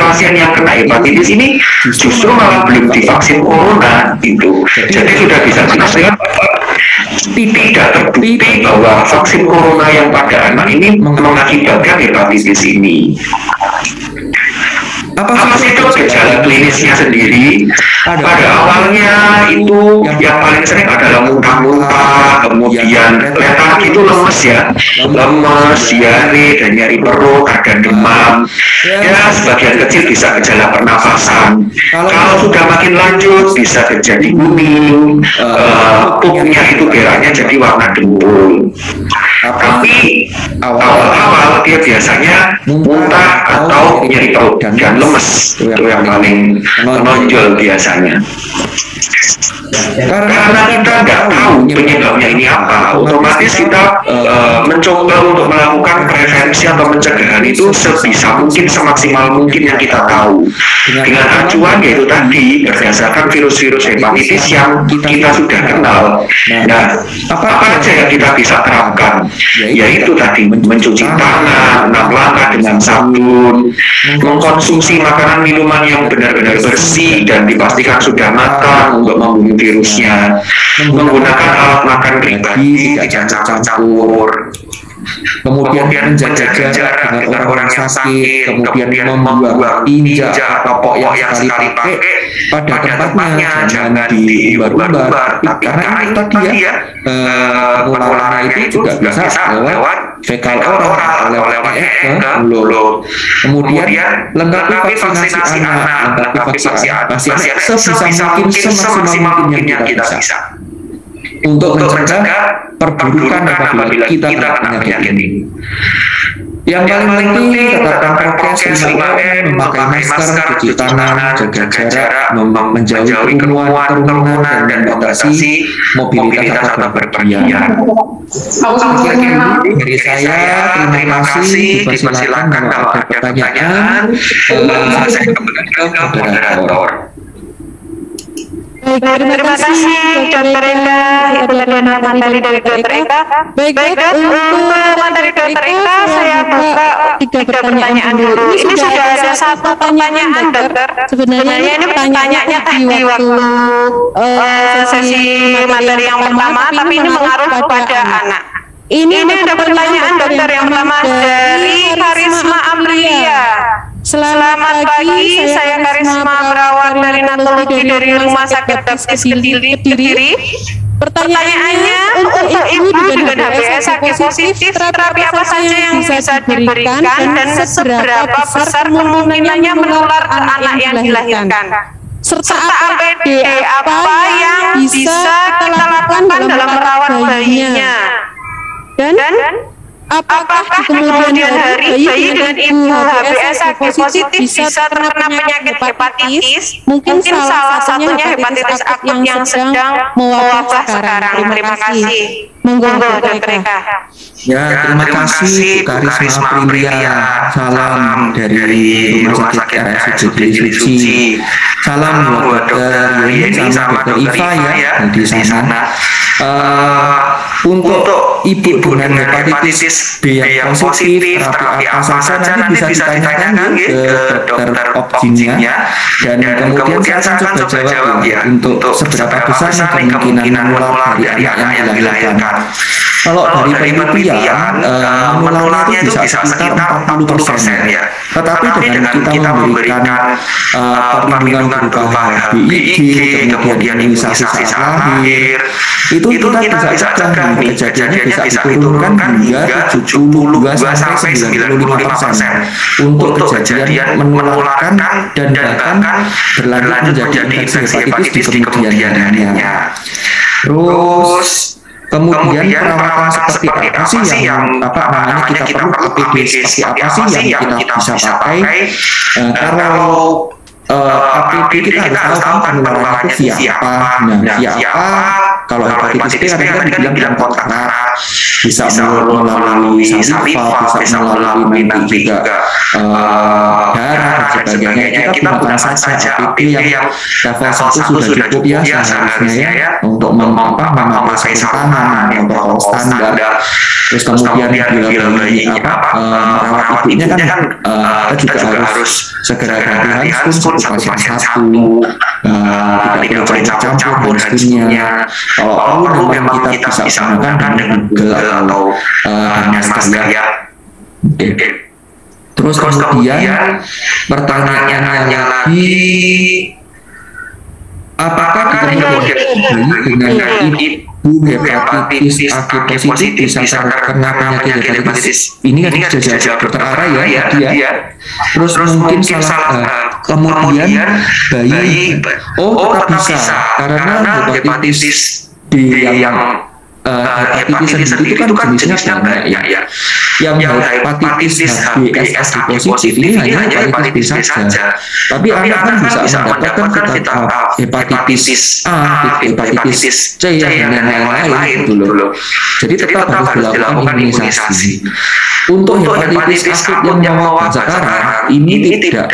pasien yang kena hepatitis ini justru malah belum divaksin corona itu. Jadi sudah bisa dipastikan tidak terbukti bahwa vaksin corona yang pada anak ini mengakibatkan hepatitis ini. Apa sih itu gejala klinisnya sendiri? Pada awalnya itu yang paling sering adalah muntah-muntah, kemudian letargi itu lemes ya, diare dan nyeri perut, ada demam. Ya, sebagian kecil bisa gejala pernafasan. Kalau sudah makin lanjut bisa terjadi kuning, pupnya itu beraknya jadi warna dempul. Tapi awal-awal dia biasanya muntah atau nyeri perut dan lemes, itu yang paling menonjol biasanya. Karena kita nggak tahu penyebabnya ini apa, otomatis kita mencoba untuk melakukan prevensi atau pencegahan itu sebisa mungkin, semaksimal mungkin yang kita tahu, dengan acuan yaitu tadi berdasarkan virus-virus hepatitis yang kita sudah kenal. Nah, apa aja yang kita bisa terapkan? Yaitu tadi mencuci tangan 6 langkah dengan sabun, mengkonsumsi makanan minuman yang benar-benar bersih dan dipastikan sudah matang untuk membunuh virusnya, menggunakan alat makan pribadi tidak campur, kemudian menjaga jarak dengan orang sakit, kemudian membuang tinja popok yang sekali pakai pada tempatnya, jangan diumbar-umbar. Karena itu tadi ya, penularan itu juga bisa lewat fekal oral, lewat ke mulut. Kemudian lengkapi vaksinasi anak, lengkapi vaksinasi anak sebisa mungkin, semaksimal mungkin yang kita bisa untuk mencegah perburukan apabila kita kena penyakit ini. Yang paling penting tetapkan prokes 5M, memakai masker, cuci tangan, jaga jarak, menjauhi kerumunan dan membatasi mobilitas atau berpergian. Dari saya, terima kasih. Dipersilakan kalau ada pertanyaan. Saya kembali ke moderator. Terima kasih Dr. Eka. Itu tadi materi dari Dr. Eka. Baik, untuk materi Dr. Eka saya buka 3 pertanyaan dulu. Ini sudah ada 1 pertanyaan, Dokter. Sebenarnya ini pertanyaannya di waktu sesi materi yang pertama, tapi ini mengaruh kepada anak. Ini ada pertanyaan Dokter yang pertama dari Karisma Amria. Selamat pagi, saya Karisma, perawat perinatologi dari Rumah Sakit Baptis Kediri. Pertanyaannya, untuk ibu dengan HBS aktif positif, terapi apa saja yang bisa diberikan dan seberapa besar kemungkinannya menular ke anak yang dilahirkan? Serta APD apa yang bisa kita lakukan dalam merawat bayinya? Dan Apakah di kemudian hari bayi dengan ibu HbS positif bisa terkena penyakit hepatitis? Mungkin salah satunya hepatitis akut yang sedang mewabah sekarang. Terima kasih. Monggo Dr. Eka. Ya, terima kasih Bu Karisma Aprilia. Salam dari Rumah Sakit RSUD Gili Suci. Salam buat Dr. Yeni sama Dr. Iva ya di sana. Untuk ibu dengan hepatitis B yang positif, terapi apa saja nanti bisa ditanyakan ke dokter obgynnya, dan kemudian saya akan coba jawab ya untuk seberapa besar kemungkinan menular dari anak yang dilahirkan. Kalau dari penelitian, menularnya itu bisa sekitar 40% ya. Tetapi dengan kita memberikan perlindungan berupa HBIG, kemudian imunisasi saat lahir, itu kita bisa cegah kejadiannya bisa diturunkan hingga 72-95% untuk kejadian menularkan dan bahkan berlanjut menjadi infeksi hepatitis di kemudian harinya. Terus kemudian perawatan seperti apa sih yang namanya kita perlu APD seperti apa sih yang kita bisa pakai? Kalau APD kita harus tahu kan penularannya itu via apa. Nah, via apa? Kalau hepatitis B kan kita dibilang kontak erat, bisa melalui saliva, bisa melalui nanti juga darah dan sebagainya. Kita gunakan saja APD yang level 1 sudah cukup ya seharusnya ya untuk memakai sarung tangan yang protokol standar. Terus kemudian bila bayi merawat ibunya kan kita juga harus segera ganti handphone satu pasien satu, tidak boleh campur handphonenya. Kalau perlu memang kita bisa menggunakan Google atau masker ya. Terus kemudian pertanyaannya lagi, apakah kemudian dengan ibu hepatitis akut positif bisa terkena penyakit hepatitis? Ini kan jajah dokter Ara ya dia. Terus mungkin salah kemudian bayi tetap bisa karena hepatitis D yang hepatitis sendiri itu kan jenisnya banyak ya. Yang hepatitis HbS positif ini hanya hepatitis B saja. Tapi anak kan bisa mendapatkan hepatitis A, hepatitis C dan lain-lain dulu. Jadi tetap harus dilakukan imunisasi. Untuk hepatitis akut yang mewabah sekarang ini tidak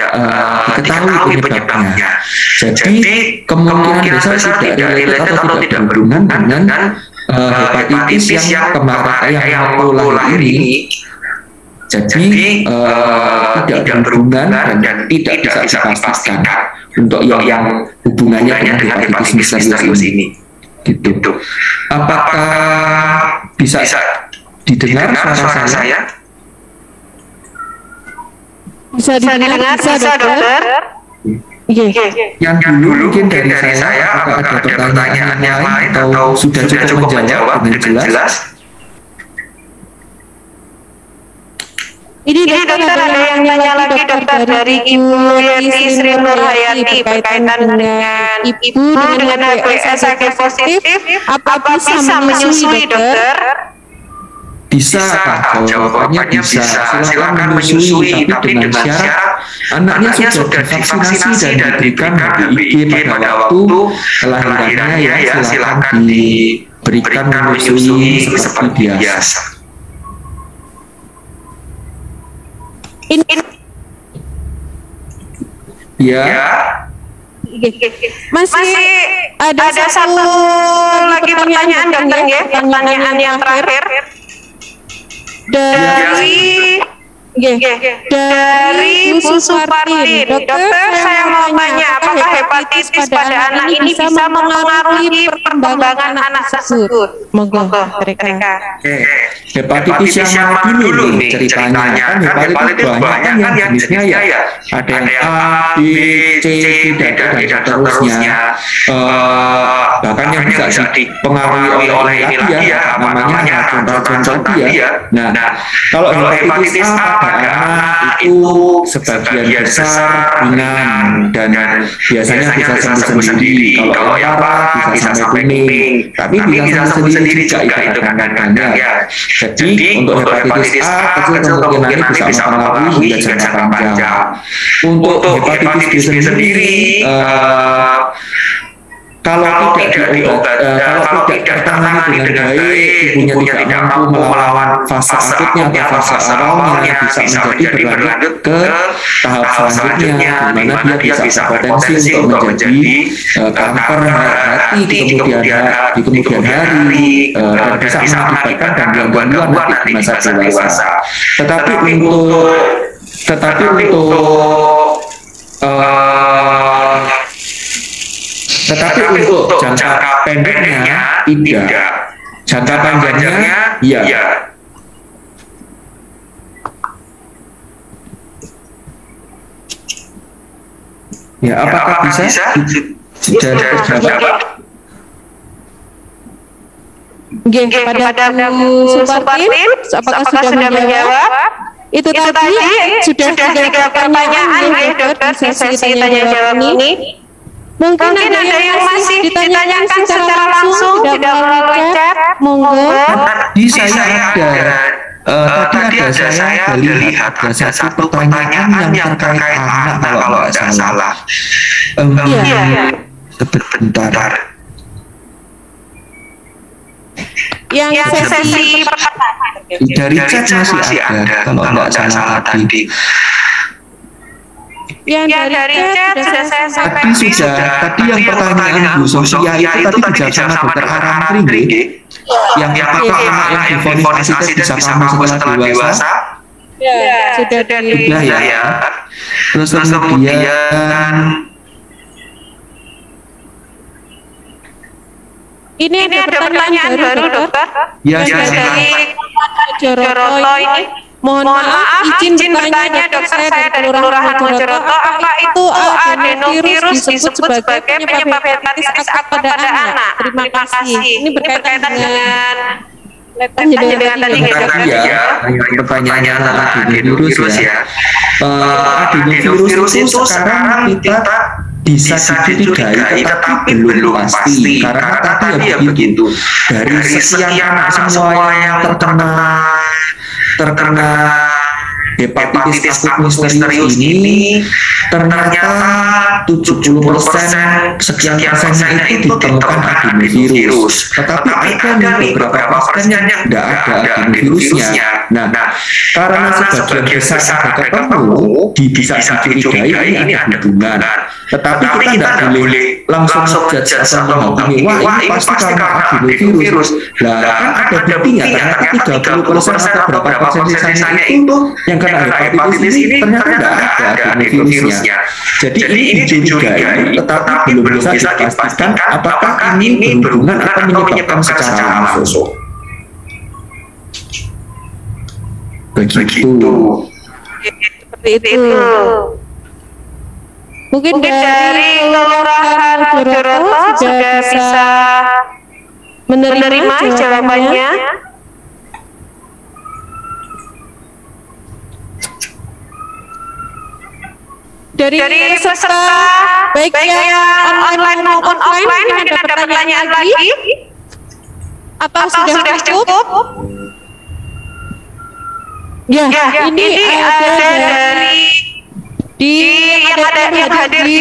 diketahui penyebabnya. Jadi kemungkinan besar tidak related atau tidak berhubungan dengan hepatitis yang kemarin yang menular ini. Jadi tidak berhubungan dan tidak bisa dipastikan untuk yang hubungannya dengan hepatitis misterius ini. Gitu. Apakah bisa didengar suara saya? Bisa didengar, bisa dokter. Yang dulu mungkin dari saya, apakah ada pertanyaan yang lain atau sudah cukup menjawab dengan jelas? Ini dokter ada yang tanya lagi dokter dari Ibu Yeti Sri Nurhayati berkaitan dengan ibu dengan HbS positif, apa bisa menyusui dokter? Bisa, jawabannya bisa. Silakan menyusui, tapi dengan syarat anaknya sudah divaksinasi dan diberikan HBIG pada waktu kelahirannya ya. Silakan diberikan menyusui seperti biasa. Ya. Masih ada satu lagi pertanyaan dokter ya, pertanyaan yang terakhir. Dari Bu Supartin, dokter saya mau tanya apakah hepatitis pada anak ini bisa mempengaruhi perkembangan anak tersebut? Monggo mereka. Hepatitis yang mana dulu nih ceritanya? Kan hepatitis banyak kan yang jenisnya ya. Ada yang A, B, C, dan seterusnya. Bahkan yang bisa dipengaruhi oleh ini lagi ya, namanya racun tadi ya. Nah, kalau hepatitis A anak itu sebagian besar ringan dan biasanya bisa sembuh sendiri. Kalau yang parah bisa sampai kuning, tapi bisa sembuh sendiri juga itu kadang-kadang ya. Jadi untuk hepatitis A kecil kemungkinannya bisa mempengaruhi hingga jangka panjang. Untuk hepatitis B sendiri kalau tidak tertangani dengan baik, tubuhnya tidak mampu melawan fase akutnya atau fase awalnya, bisa menjadi berlanjut ke tahap selanjutnya, di mana dia bisa berpotensi untuk menjadi kanker hati di kemudian hari, dan bisa mengakibatkan gangguan-gangguan nanti di masa dewasa. Tetapi untuk jangka pendeknya tidak, jangka panjangnya ya. Ya, apakah bisa sudah terjawab? Pada Supartin, apakah sudah menjawab? Itu tadi sudah 3 pertanyaan ya dokter di sesi tanya jawab ini. Mungkin ada yang masih ditanyakan secara langsung, tidak melalui chat. Monggo. Tadi saya ada saya lihat ada satu pertanyaan yang terkait anak kalau tidak salah. Sebentar. Yang sesi dari chat masih ada kalau tidak salah tadi. Yang dari chat sudah saya sampaikan. Tadi yang pertanyaan Bu Sofia itu tadi dijawab sama Dokter Arantri, yang apakah anak yang divonis ASITES bisa kambuh setelah dewasa? Sudah ya. Terus kemudian ini ada pertanyaan baru dokter. Ya, dari Joroto ini. Mohon maaf, izin bertanya dokter, saya dari Kelurahan Mojoroto, apa itu adenovirus disebut sebagai penyebab hepatitis akut pada anak? Terima kasih. Ini berkaitan dengan tadi ya, pertanyaan tentang adenovirus ya. Adenovirus itu sekarang kita bisa dicurigai tetapi belum pasti, karena tadi ya begitu, dari sekian anak semua yang terkena hepatitis akut misterius ini ternyata 70% sekian persennya itu ditemukan adenovirus. Tetapi ada beberapa pasien yang tidak ada adenovirusnya. Nah, karena sebagian besar ada ketemu, bisa dicurigai ini ada hubungan. Tetapi kita tidak boleh langsung ngejudge atau menghakimi, wah ini pasti karena adenovirus. Nah, kan ada buktinya, ternyata 30% atau berapa persen sisanya itu yang kena hepatitis ini ternyata tidak ada adenovirusnya. Jadi ini dicurigai, tetapi belum bisa dipastikan apakah ini berhubungan atau menyebabkan secara langsung. Begitu. Seperti itu. Mungkin dari Kelurahan Mojoroto sudah bisa menerima jawabannya. Dari peserta baik yang online maupun offline, mungkin ada pertanyaan lagi? Atau sudah cukup? Ya, ini ada yang hadir di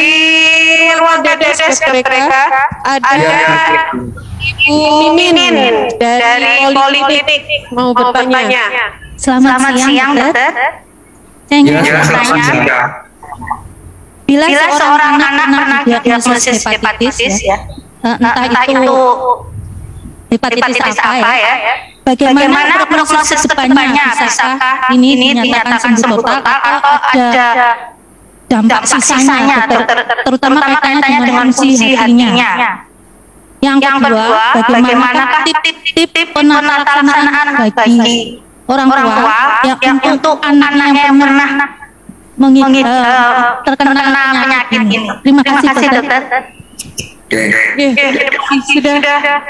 ruang desk mereka, ada Ibu Mimin dari Politik mau bertanya. Selamat siang, dokter. Saya ingin bertanya, bila seorang anak pernah didiagnosis hepatitis ya, entah itu hepatitis apa ya, bagaimana prognosis kedepannya? Bisakah ini dinyatakan sembuh total atau ada dampak sisanya, terutama kaitannya dengan fungsi hatinya? Yang kedua, bagaimanakah tip-tip penata-laksanaan bagi orang tua yang untuk anaknya yang pernah terkena penyakit ini? Terima kasih dokter. Sudah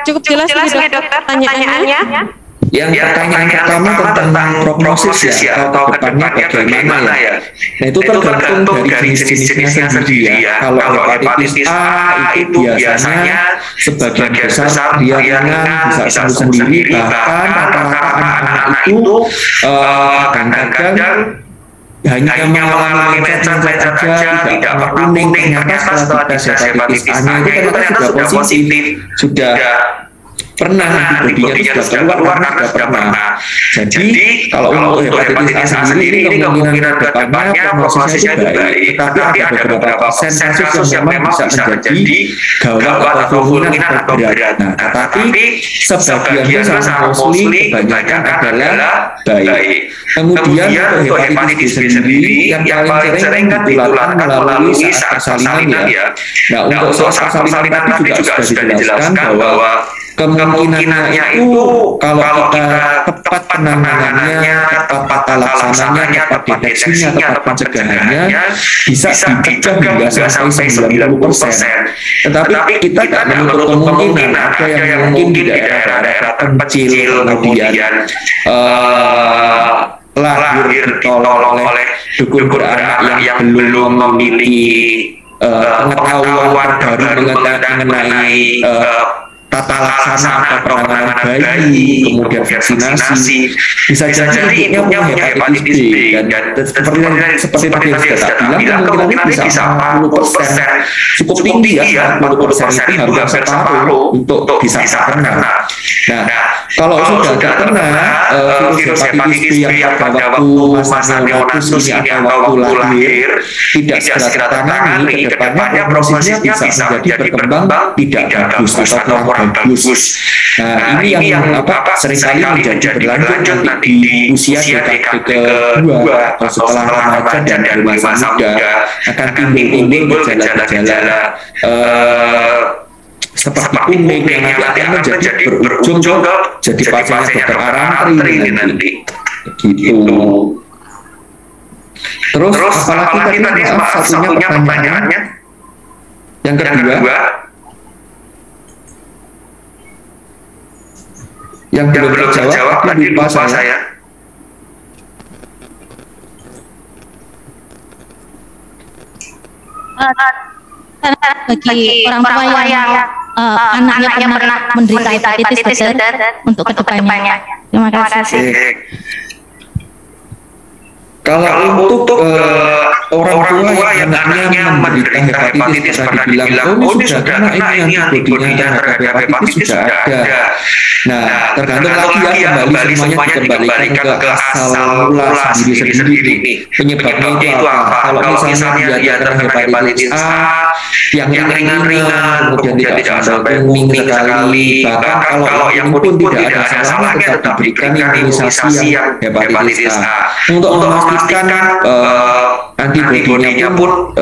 cukup jelas dokter pertanyaannya. Yang pertanyaan pertama tentang prognosis ya, atau kedepannya bagaimana ya. Nah itu tergantung dari jenis-jenisnya sendiri ya. Kalau hepatitis A itu biasanya sebagian besar dia ringan, bisa sembuh sendiri, bahkan rata-rata anak-anak itu kadang-kadang hanya mengalami lecet-lecet saja, tidak pernah kuning. Ternyata setelah tes hepatitis A-nya itu ternyata sudah positif, sudah pernah antibodinya sudah keluar karena sudah pernah. Jadi kalau untuk hepatitis A sendiri ini kemungkinan kedepannya prognosisnya itu baik, tetapi ada beberapa persen kasus yang memang bisa menjadi gawat atau fulminan atau berat. Nah, tetapi sebagian besar mostly kebanyakan adalah baik. Kemudian untuk hepatitis B sendiri yang paling sering kan ditularkan melalui saat persalinan ya. Nah untuk saat persalinan tadi juga sudah dijelaskan bahwa kemungkinannya itu kalau kita tepat penanganannya, tepat tata laksananya, tepat deteksinya, tepat pencegahannya, bisa dicegah hingga sampai 90%. Tetapi kita tidak menutup kemungkinan ada yang mungkin di daerah-daerah terpencil kemudian lahir ditolong oleh dukun beranak yang belum memiliki pengetahuan baru mengenai tata laksana atau penanganan bayi, kemudian vaksinasi, bisa jadi ibunya punya hepatitis B dan seperti tadi yang sudah bilang kemungkinan bisa 40%, cukup tinggi ya, 40% itu hampir separuh untuk bisa terkena. Nah, kalau sudah terkena virus hepatitis B yang pada waktu masa neonatus ini atau waktu lahir tidak segera tertangani, ke depannya prosesnya bisa menjadi berkembang tidak bagus atau kurang bagus. Nah, ini yang seringkali menjadi berlanjut nanti di usia dekade kedua atau setelah remaja dan dewasa muda akan timbul gejala-gejala seperti kuning yang nanti akan menjadi berujung jadi pasiennya dokter antri nanti gitu. Terus apalagi tadi satunya pertanyaannya yang kedua yang belum terjawab tadi lupa saya. Bagi orang tua yang anaknya pernah menderita hepatitis untuk kedepannya. Terima kasih. Kalau untuk orang tua yang anaknya menderita hepatitis pernah dibilang, oh ini sudah kena ini antibodinya terhadap hepatitis sudah ada. Nah, tergantung lagi ya kembali semuanya dikembalikan ke asal mula sendiri nih. Penyebabnya itu apa? Kalau misalnya dia terkena hepatitis A yang ringan-ringan, kemudian tidak sampai kuning sekali, bahkan kalau yang kuning pun tidak ada salahnya tetap diberikan imunisasi yang hepatitis A untuk memastikan antibodinya pun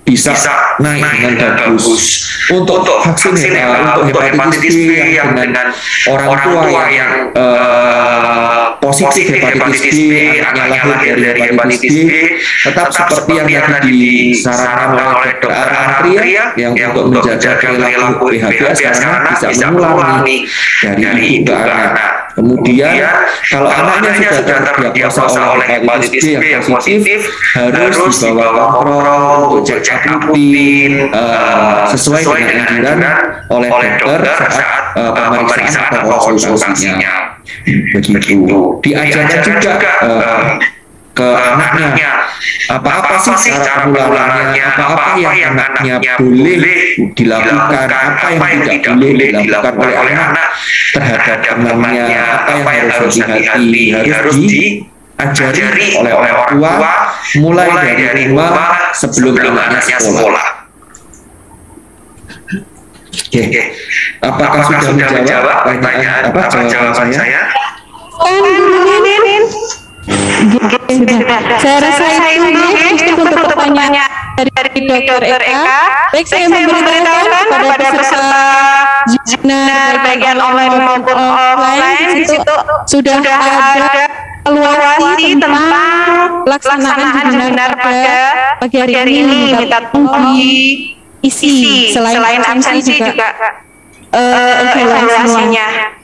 bisa naik dengan bagus. Untuk vaksin untuk hepatitis B yang dengan orang tua yang positif hepatitis B, anaknya lahir dari hepatitis B, tetap seperti yang tadi disarankan oleh dokter antri yang untuk menjaga perilaku BHBS karena bisa mengulangi dari ibu ke anak. Kemudian kalau anaknya sudah terdiagnosa oleh hepatitis B yang positif, harus dibawa kontrol untuk cek rutin sesuai dengan anjuran oleh dokter saat pemeriksaan atau konsultasinya. Begitu. Diajarkan juga ke anaknya apa sih cara penularannya, apa yang anaknya boleh dilakukan, apa yang tidak boleh dilakukan oleh anak terhadap temannya, apa yang harus hati-hati, harus diajari oleh orang tua mulai dari rumah sebelum anaknya sekolah. Oke. Apakah sudah menjawab pertanyaan jawaban saya? Saya rasa itu untuk pertanyaan dari Dr. Eka. Baik, saya memberitahukan kepada peserta webinar bagian online maupun offline di situ sudah ada evaluasi tentang pelaksanaan webinar pada pagi hari ini. Minta tolong diisi selain absensi juga evaluasinya.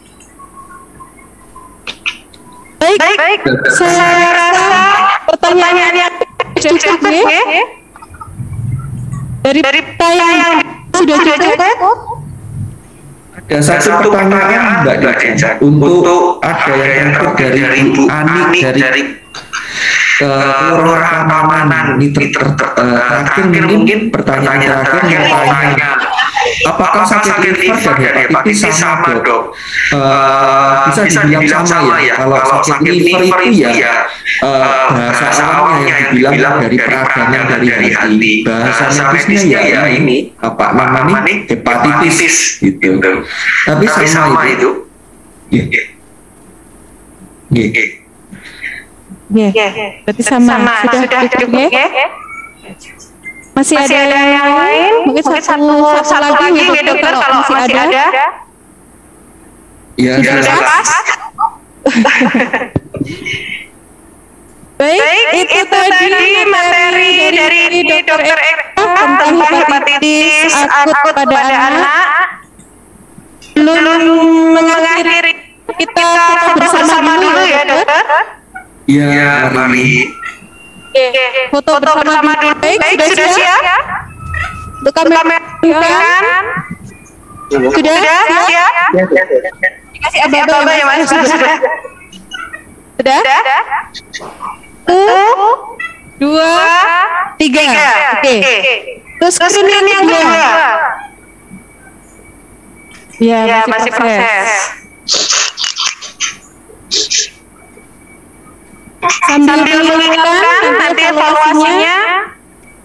Baik. Saya rasa pertanyaan yang cukup ya. Dari yang sudah cukup. Ada satu pertanyaan Mbak Deja untuk ada yang terakhir dari Bu Ani dari Kelurahan Pamanan. Ini terakhir mungkin pertanyaan terakhir yang tanya, apakah sakit liver dan hepatitis sama dok? Bisa dibilang sama ya. Kalau sakit liver itu ya bahasa awalnya yang dibilang dari peradangan dari hati. Bahasa medisnya ya ini apa namanya hepatitis gitu. Tapi sama itu. Berarti sama. Sudah cukup ya? Masih ada yang lain? Mungkin satu lagi nih dokter kalau masih ada. Ya, sudah pas. Baik, itu tadi materi dari dokter Eka tentang hepatitis akut pada anak. Belum mengakhiri, kita bersama dulu ya dokter. Ya, mari. Foto bersama dulu. Baik, sudah siap? Untuk kamera sudah siap? Dikasih aba-aba ya mas. Sudah? 1, 2, 3. Oke. Terus screen yang kedua. Ya, masih proses. Sambil menyiapkan nanti evaluasinya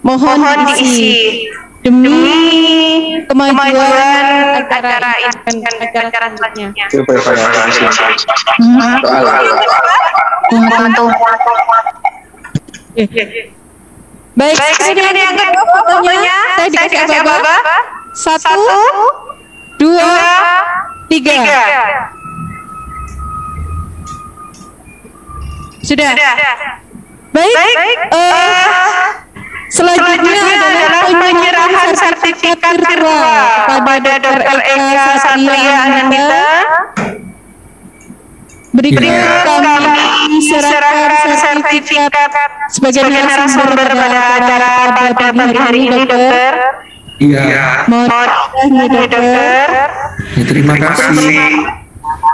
mohon diisi demi kemajuan acara selanjutnya. Baik, ini yang kedua fotonya saya dikasih aba-aba. 1, 2, 3. Sudah. Baik. Selanjutnya adalah penyerahan sertifikat virtual kepada Dr. Eka Satria Anandita. Berikut kami serahkan sertifikat sebagai narasumber pada acara pada pagi hari ini, dokter. Iya. Mohon dokter. Terima kasih.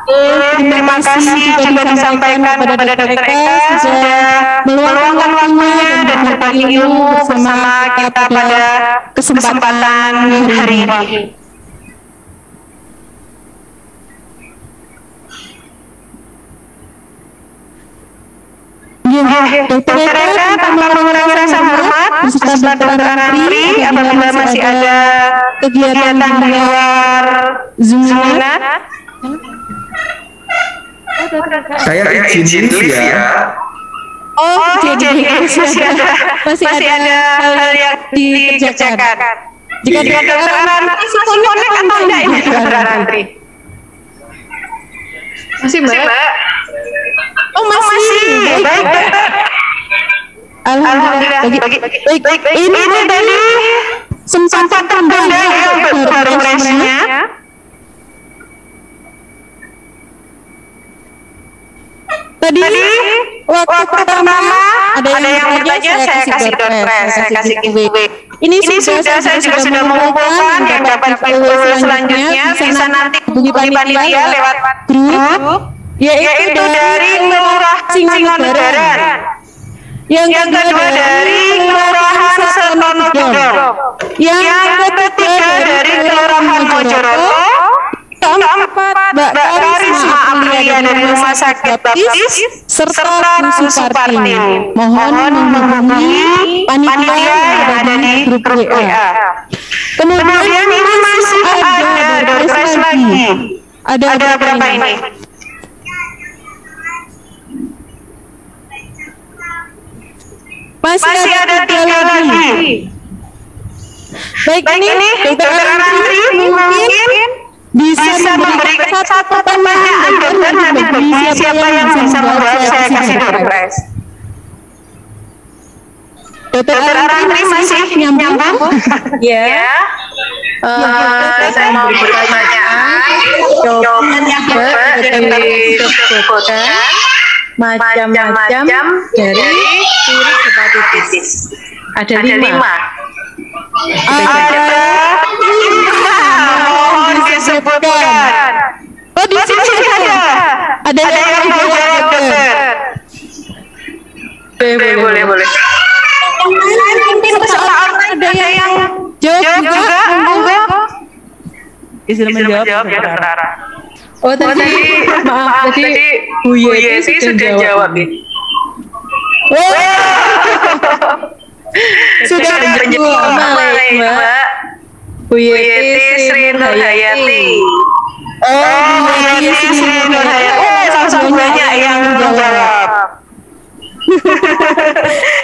Terima kasih juga disampaikan kepada Dr. Eka sudah meluangkan waktunya dan berbagi ilmu bersama kita pada kesempatan hari ini. Dr. Eka tanpa mengurangi rasa hormat beserta Dr. Antri apabila masih ada kegiatan di luar Zoom. Saya izin live ya. Jadi masih ada hal yang dikerjakan. Jika dokter Arantri masih connect atau enggak ini dokter Arantri? Masih Mbak? Masih. Baik. Alhamdulillah. Baik. Ini tadi sempat tertunda ya untuk progresnya. Tadi waktu pertama ada yang bertanya saya kasih doorpress, saya kasih giveaway. Ini sudah saya juga sudah mengumpulkan yang dapat giveaway selanjutnya bisa nanti hubungi panitia lewat grup yaitu dari Kelurahan Singonegaran. Yang kedua dari Kelurahan Sertonodol. Yang ketiga dari Kelurahan Mojoroto. Keempat, Mbak Karisma Aprilia dari Rumah Sakit Baptis serta Bu Supartin. Mohon menghubungi panitia yang ada di grup WA. Kemudian ini masih ada doorpress lagi. Ada berapa ini? Masih ada 3 lagi. Baik, ini Dr. Arantri mungkin bisa memberikan satu pertanyaan dokter nanti bagi siapa yang bisa membuat saya kasih doorpress. Dokter Arantri masih nyambung? Ya. Saya mau pertanyaan. Jawaban yang dari dokter. macam-macam dari virus hepatitis. Ada 5. Mohon disebutkan. Oh, di sini ada yang mau jawab, dokter. Boleh. Ada yang jawab juga, monggo. Izin menjawab ya, dokter Ara. Oh, tadi maaf, tadi Bu Yeti sudah jawab ini. Sudah menjawab, Mbak. Bu Yeti Sri Nurhayati. Bu Yeti Sri Nurhayati. Langsung banyak yang menjawab.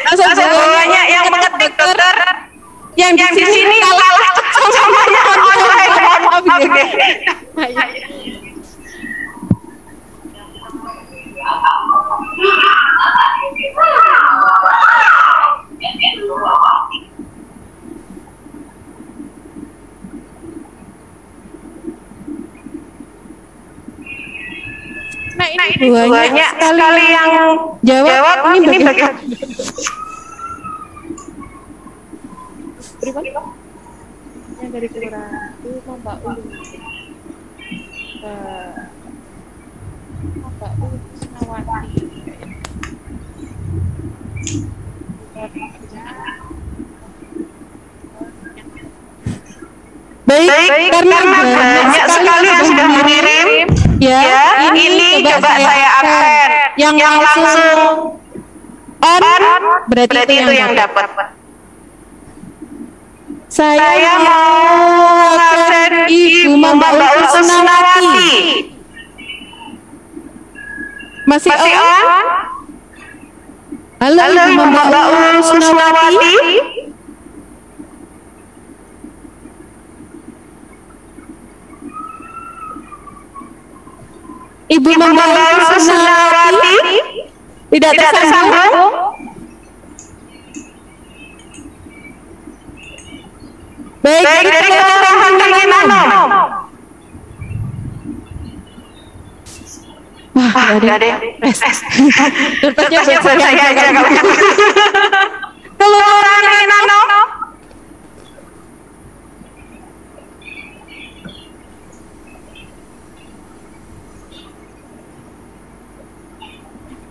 Langsung banyak yang mengetik, dokter. Yang di sini kalah semuanya online. Maaf deh. Nah, ini banyak sekali yang jawab. Ini bagaimana? Yang dari Kelurahan itu Mbak Ulu. Mbak Ulu Senawati. Baik, karena banyak sekali yang sudah mengirim. Ya, ini coba saya absen. Yang langsung on, berarti itu yang dapat. Saya mau absen Ibu Mbak Ulu Senawati. Masih on? Halo Ibu Mbak Ulu Senawati. Ibu Mbak Ulu Senawati tidak tersambung. Baik, dari Kelurahan Kangenanom. Wah, enggak ada. Kertasnya buat saya aja kalau Kelurahan Kangenanom.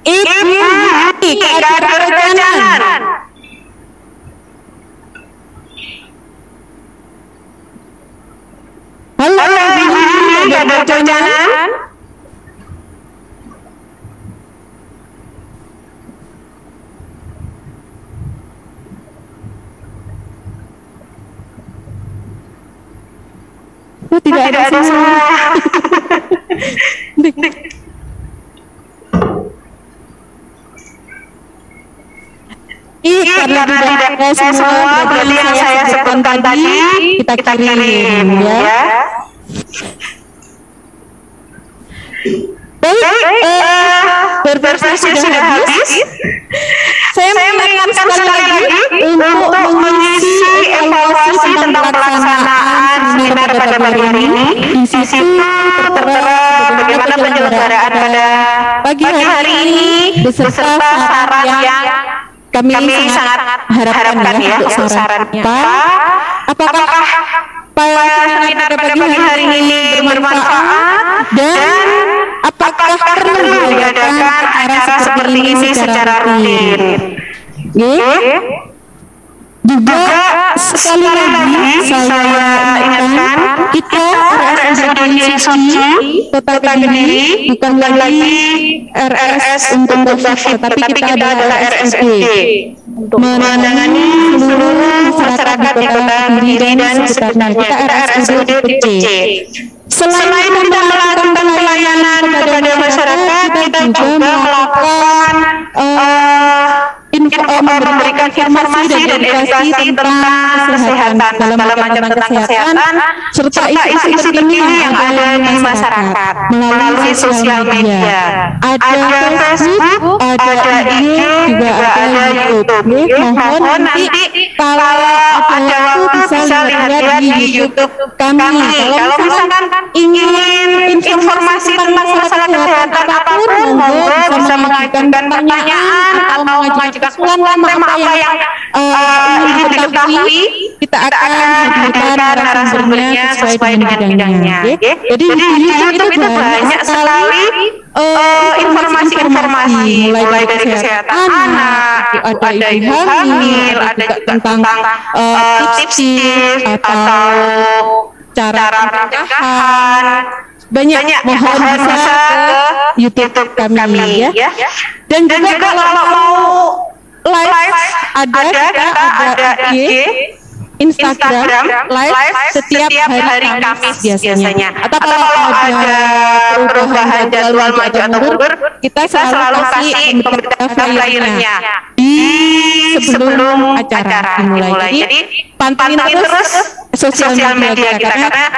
Ibu Kader Janan. Halo, Ibu Kader Janan. Oh, tidak ada semua. Karena tidak ada semua, berarti yang saya sebutkan tadi kita kirim ya. Baik, berprestasi sudah habis. Saya mengingatkan sekali lagi untuk mengisi evaluasi tentang pelaksanaan seminar pada pagi hari ini. Di situ tertera bagaimana penyelenggaraan pada pagi hari ini beserta saran yang kami sangat harapkan ya untuk sarannya. Apakah seminar pada pagi hari ini bermanfaat dan apakah perlu diadakan acara seperti ini secara rutin? Juga sekali lagi saya ingatkan kita RSUD Gili Suci Kota Kediri bukan lagi RS untuk COVID, tapi kita adalah RSUD untuk menangani seluruh masyarakat di Kota Kediri dan sekitarnya. Kita RSUD TPC. Selain kita melakukan pelayanan kepada masyarakat, kita juga melakukan memberikan informasi dan edukasi tentang kesehatan, segala macam tentang kesehatan, serta isu-isu terkini yang ada di masyarakat melalui sosial media. Ada Facebook, ada IG, juga ada YouTube. Mohon nanti kalau ada waktu bisa lihat-lihat di YouTube kami. Kalau misalkan ingin informasi tentang masalah kesehatan apapun, monggo bisa mengajukan pertanyaan atau mengajukan usulan tema apa yang ingin diketahui. Kita akan hadirkan narasumbernya sesuai dengan bidangnya. Jadi di YouTube itu banyak sekali informasi-informasi, mulai dari kesehatan anak, ada ibu hamil, ada juga tentang tips-tips atau cara pernikahan. Banyak, mohon bisa ke YouTube kami ya. Dan juga kalau mau live ada IG, Instagram live setiap hari Kamis biasanya. Atau kalau ada perubahan jadwal maju atau mundur, kita selalu kasih pemberitahuan flyernya di sebelum acara dimulai. Jadi pantengin terus sosial media kita karena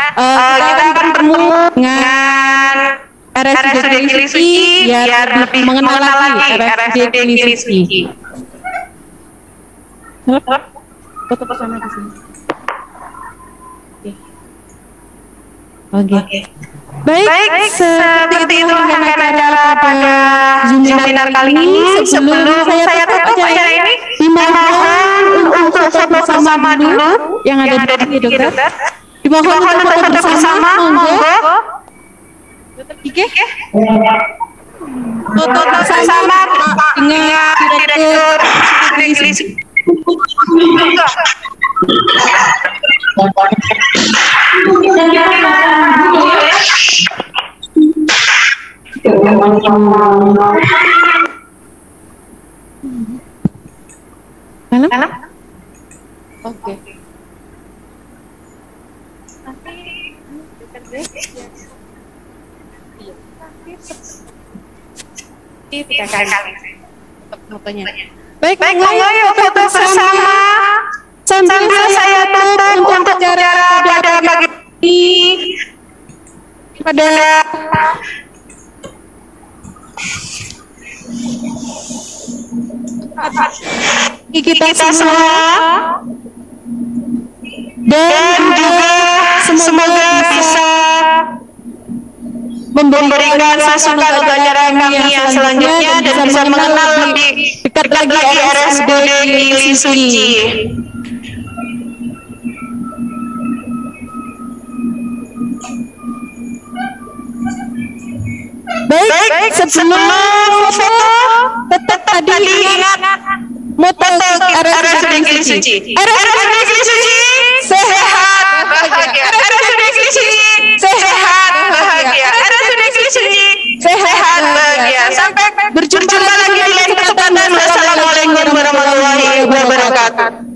kita akan bertemu dengan RSUD Gili Suci biar lebih mengenal lagi RSUD Gili Suci. Foto bersama di sini. Oke. Baik, seperti itu rangkaian acara pada Zoom seminar kali ini. Sebelum saya tutup acara ini, dimohon untuk foto bersama dulu yang ada di sini, dokter. Dimohon untuk foto bersama, monggo. Oke. Foto bersama dengan Direktur Gili Oke. Tiga kali fotonya. Baik, monggo yuk foto bersama sambil saya tutup untuk acara pada pagi ini pada kita semua dan juga semoga bisa memberikan masukan untuk acara kami yang selanjutnya dan bisa mengenal lebih dekat lagi RSUD Gili Suci. Baik, sebelum foto tetap tadi ingat moto RSUD Gili Suci. RSUD Gili Suci sehat bahagia. RSUD Gili Suci sehat bahagia. RSUD Gili Suci sehat bahagia. Sampai berjumpa lagi di lain kesempatan. Wassalamualaikum warahmatullahi wabarakatuh.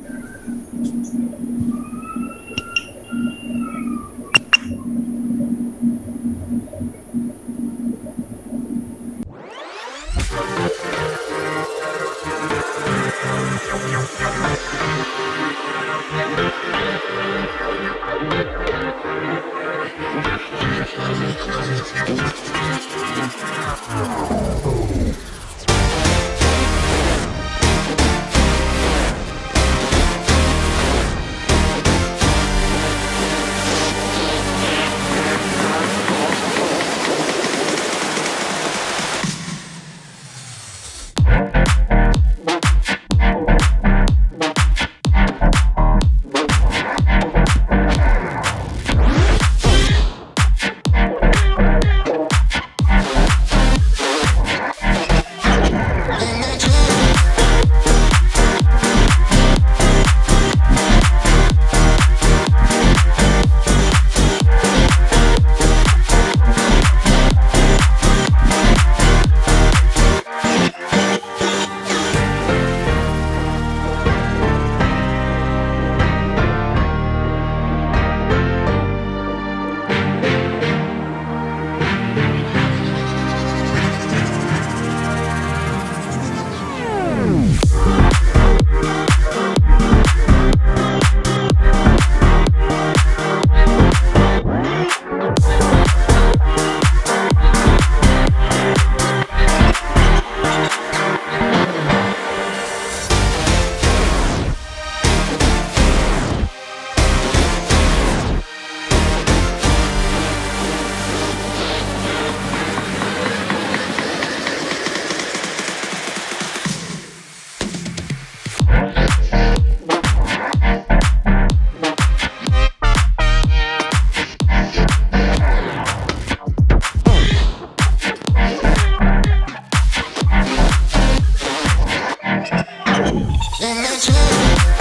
It's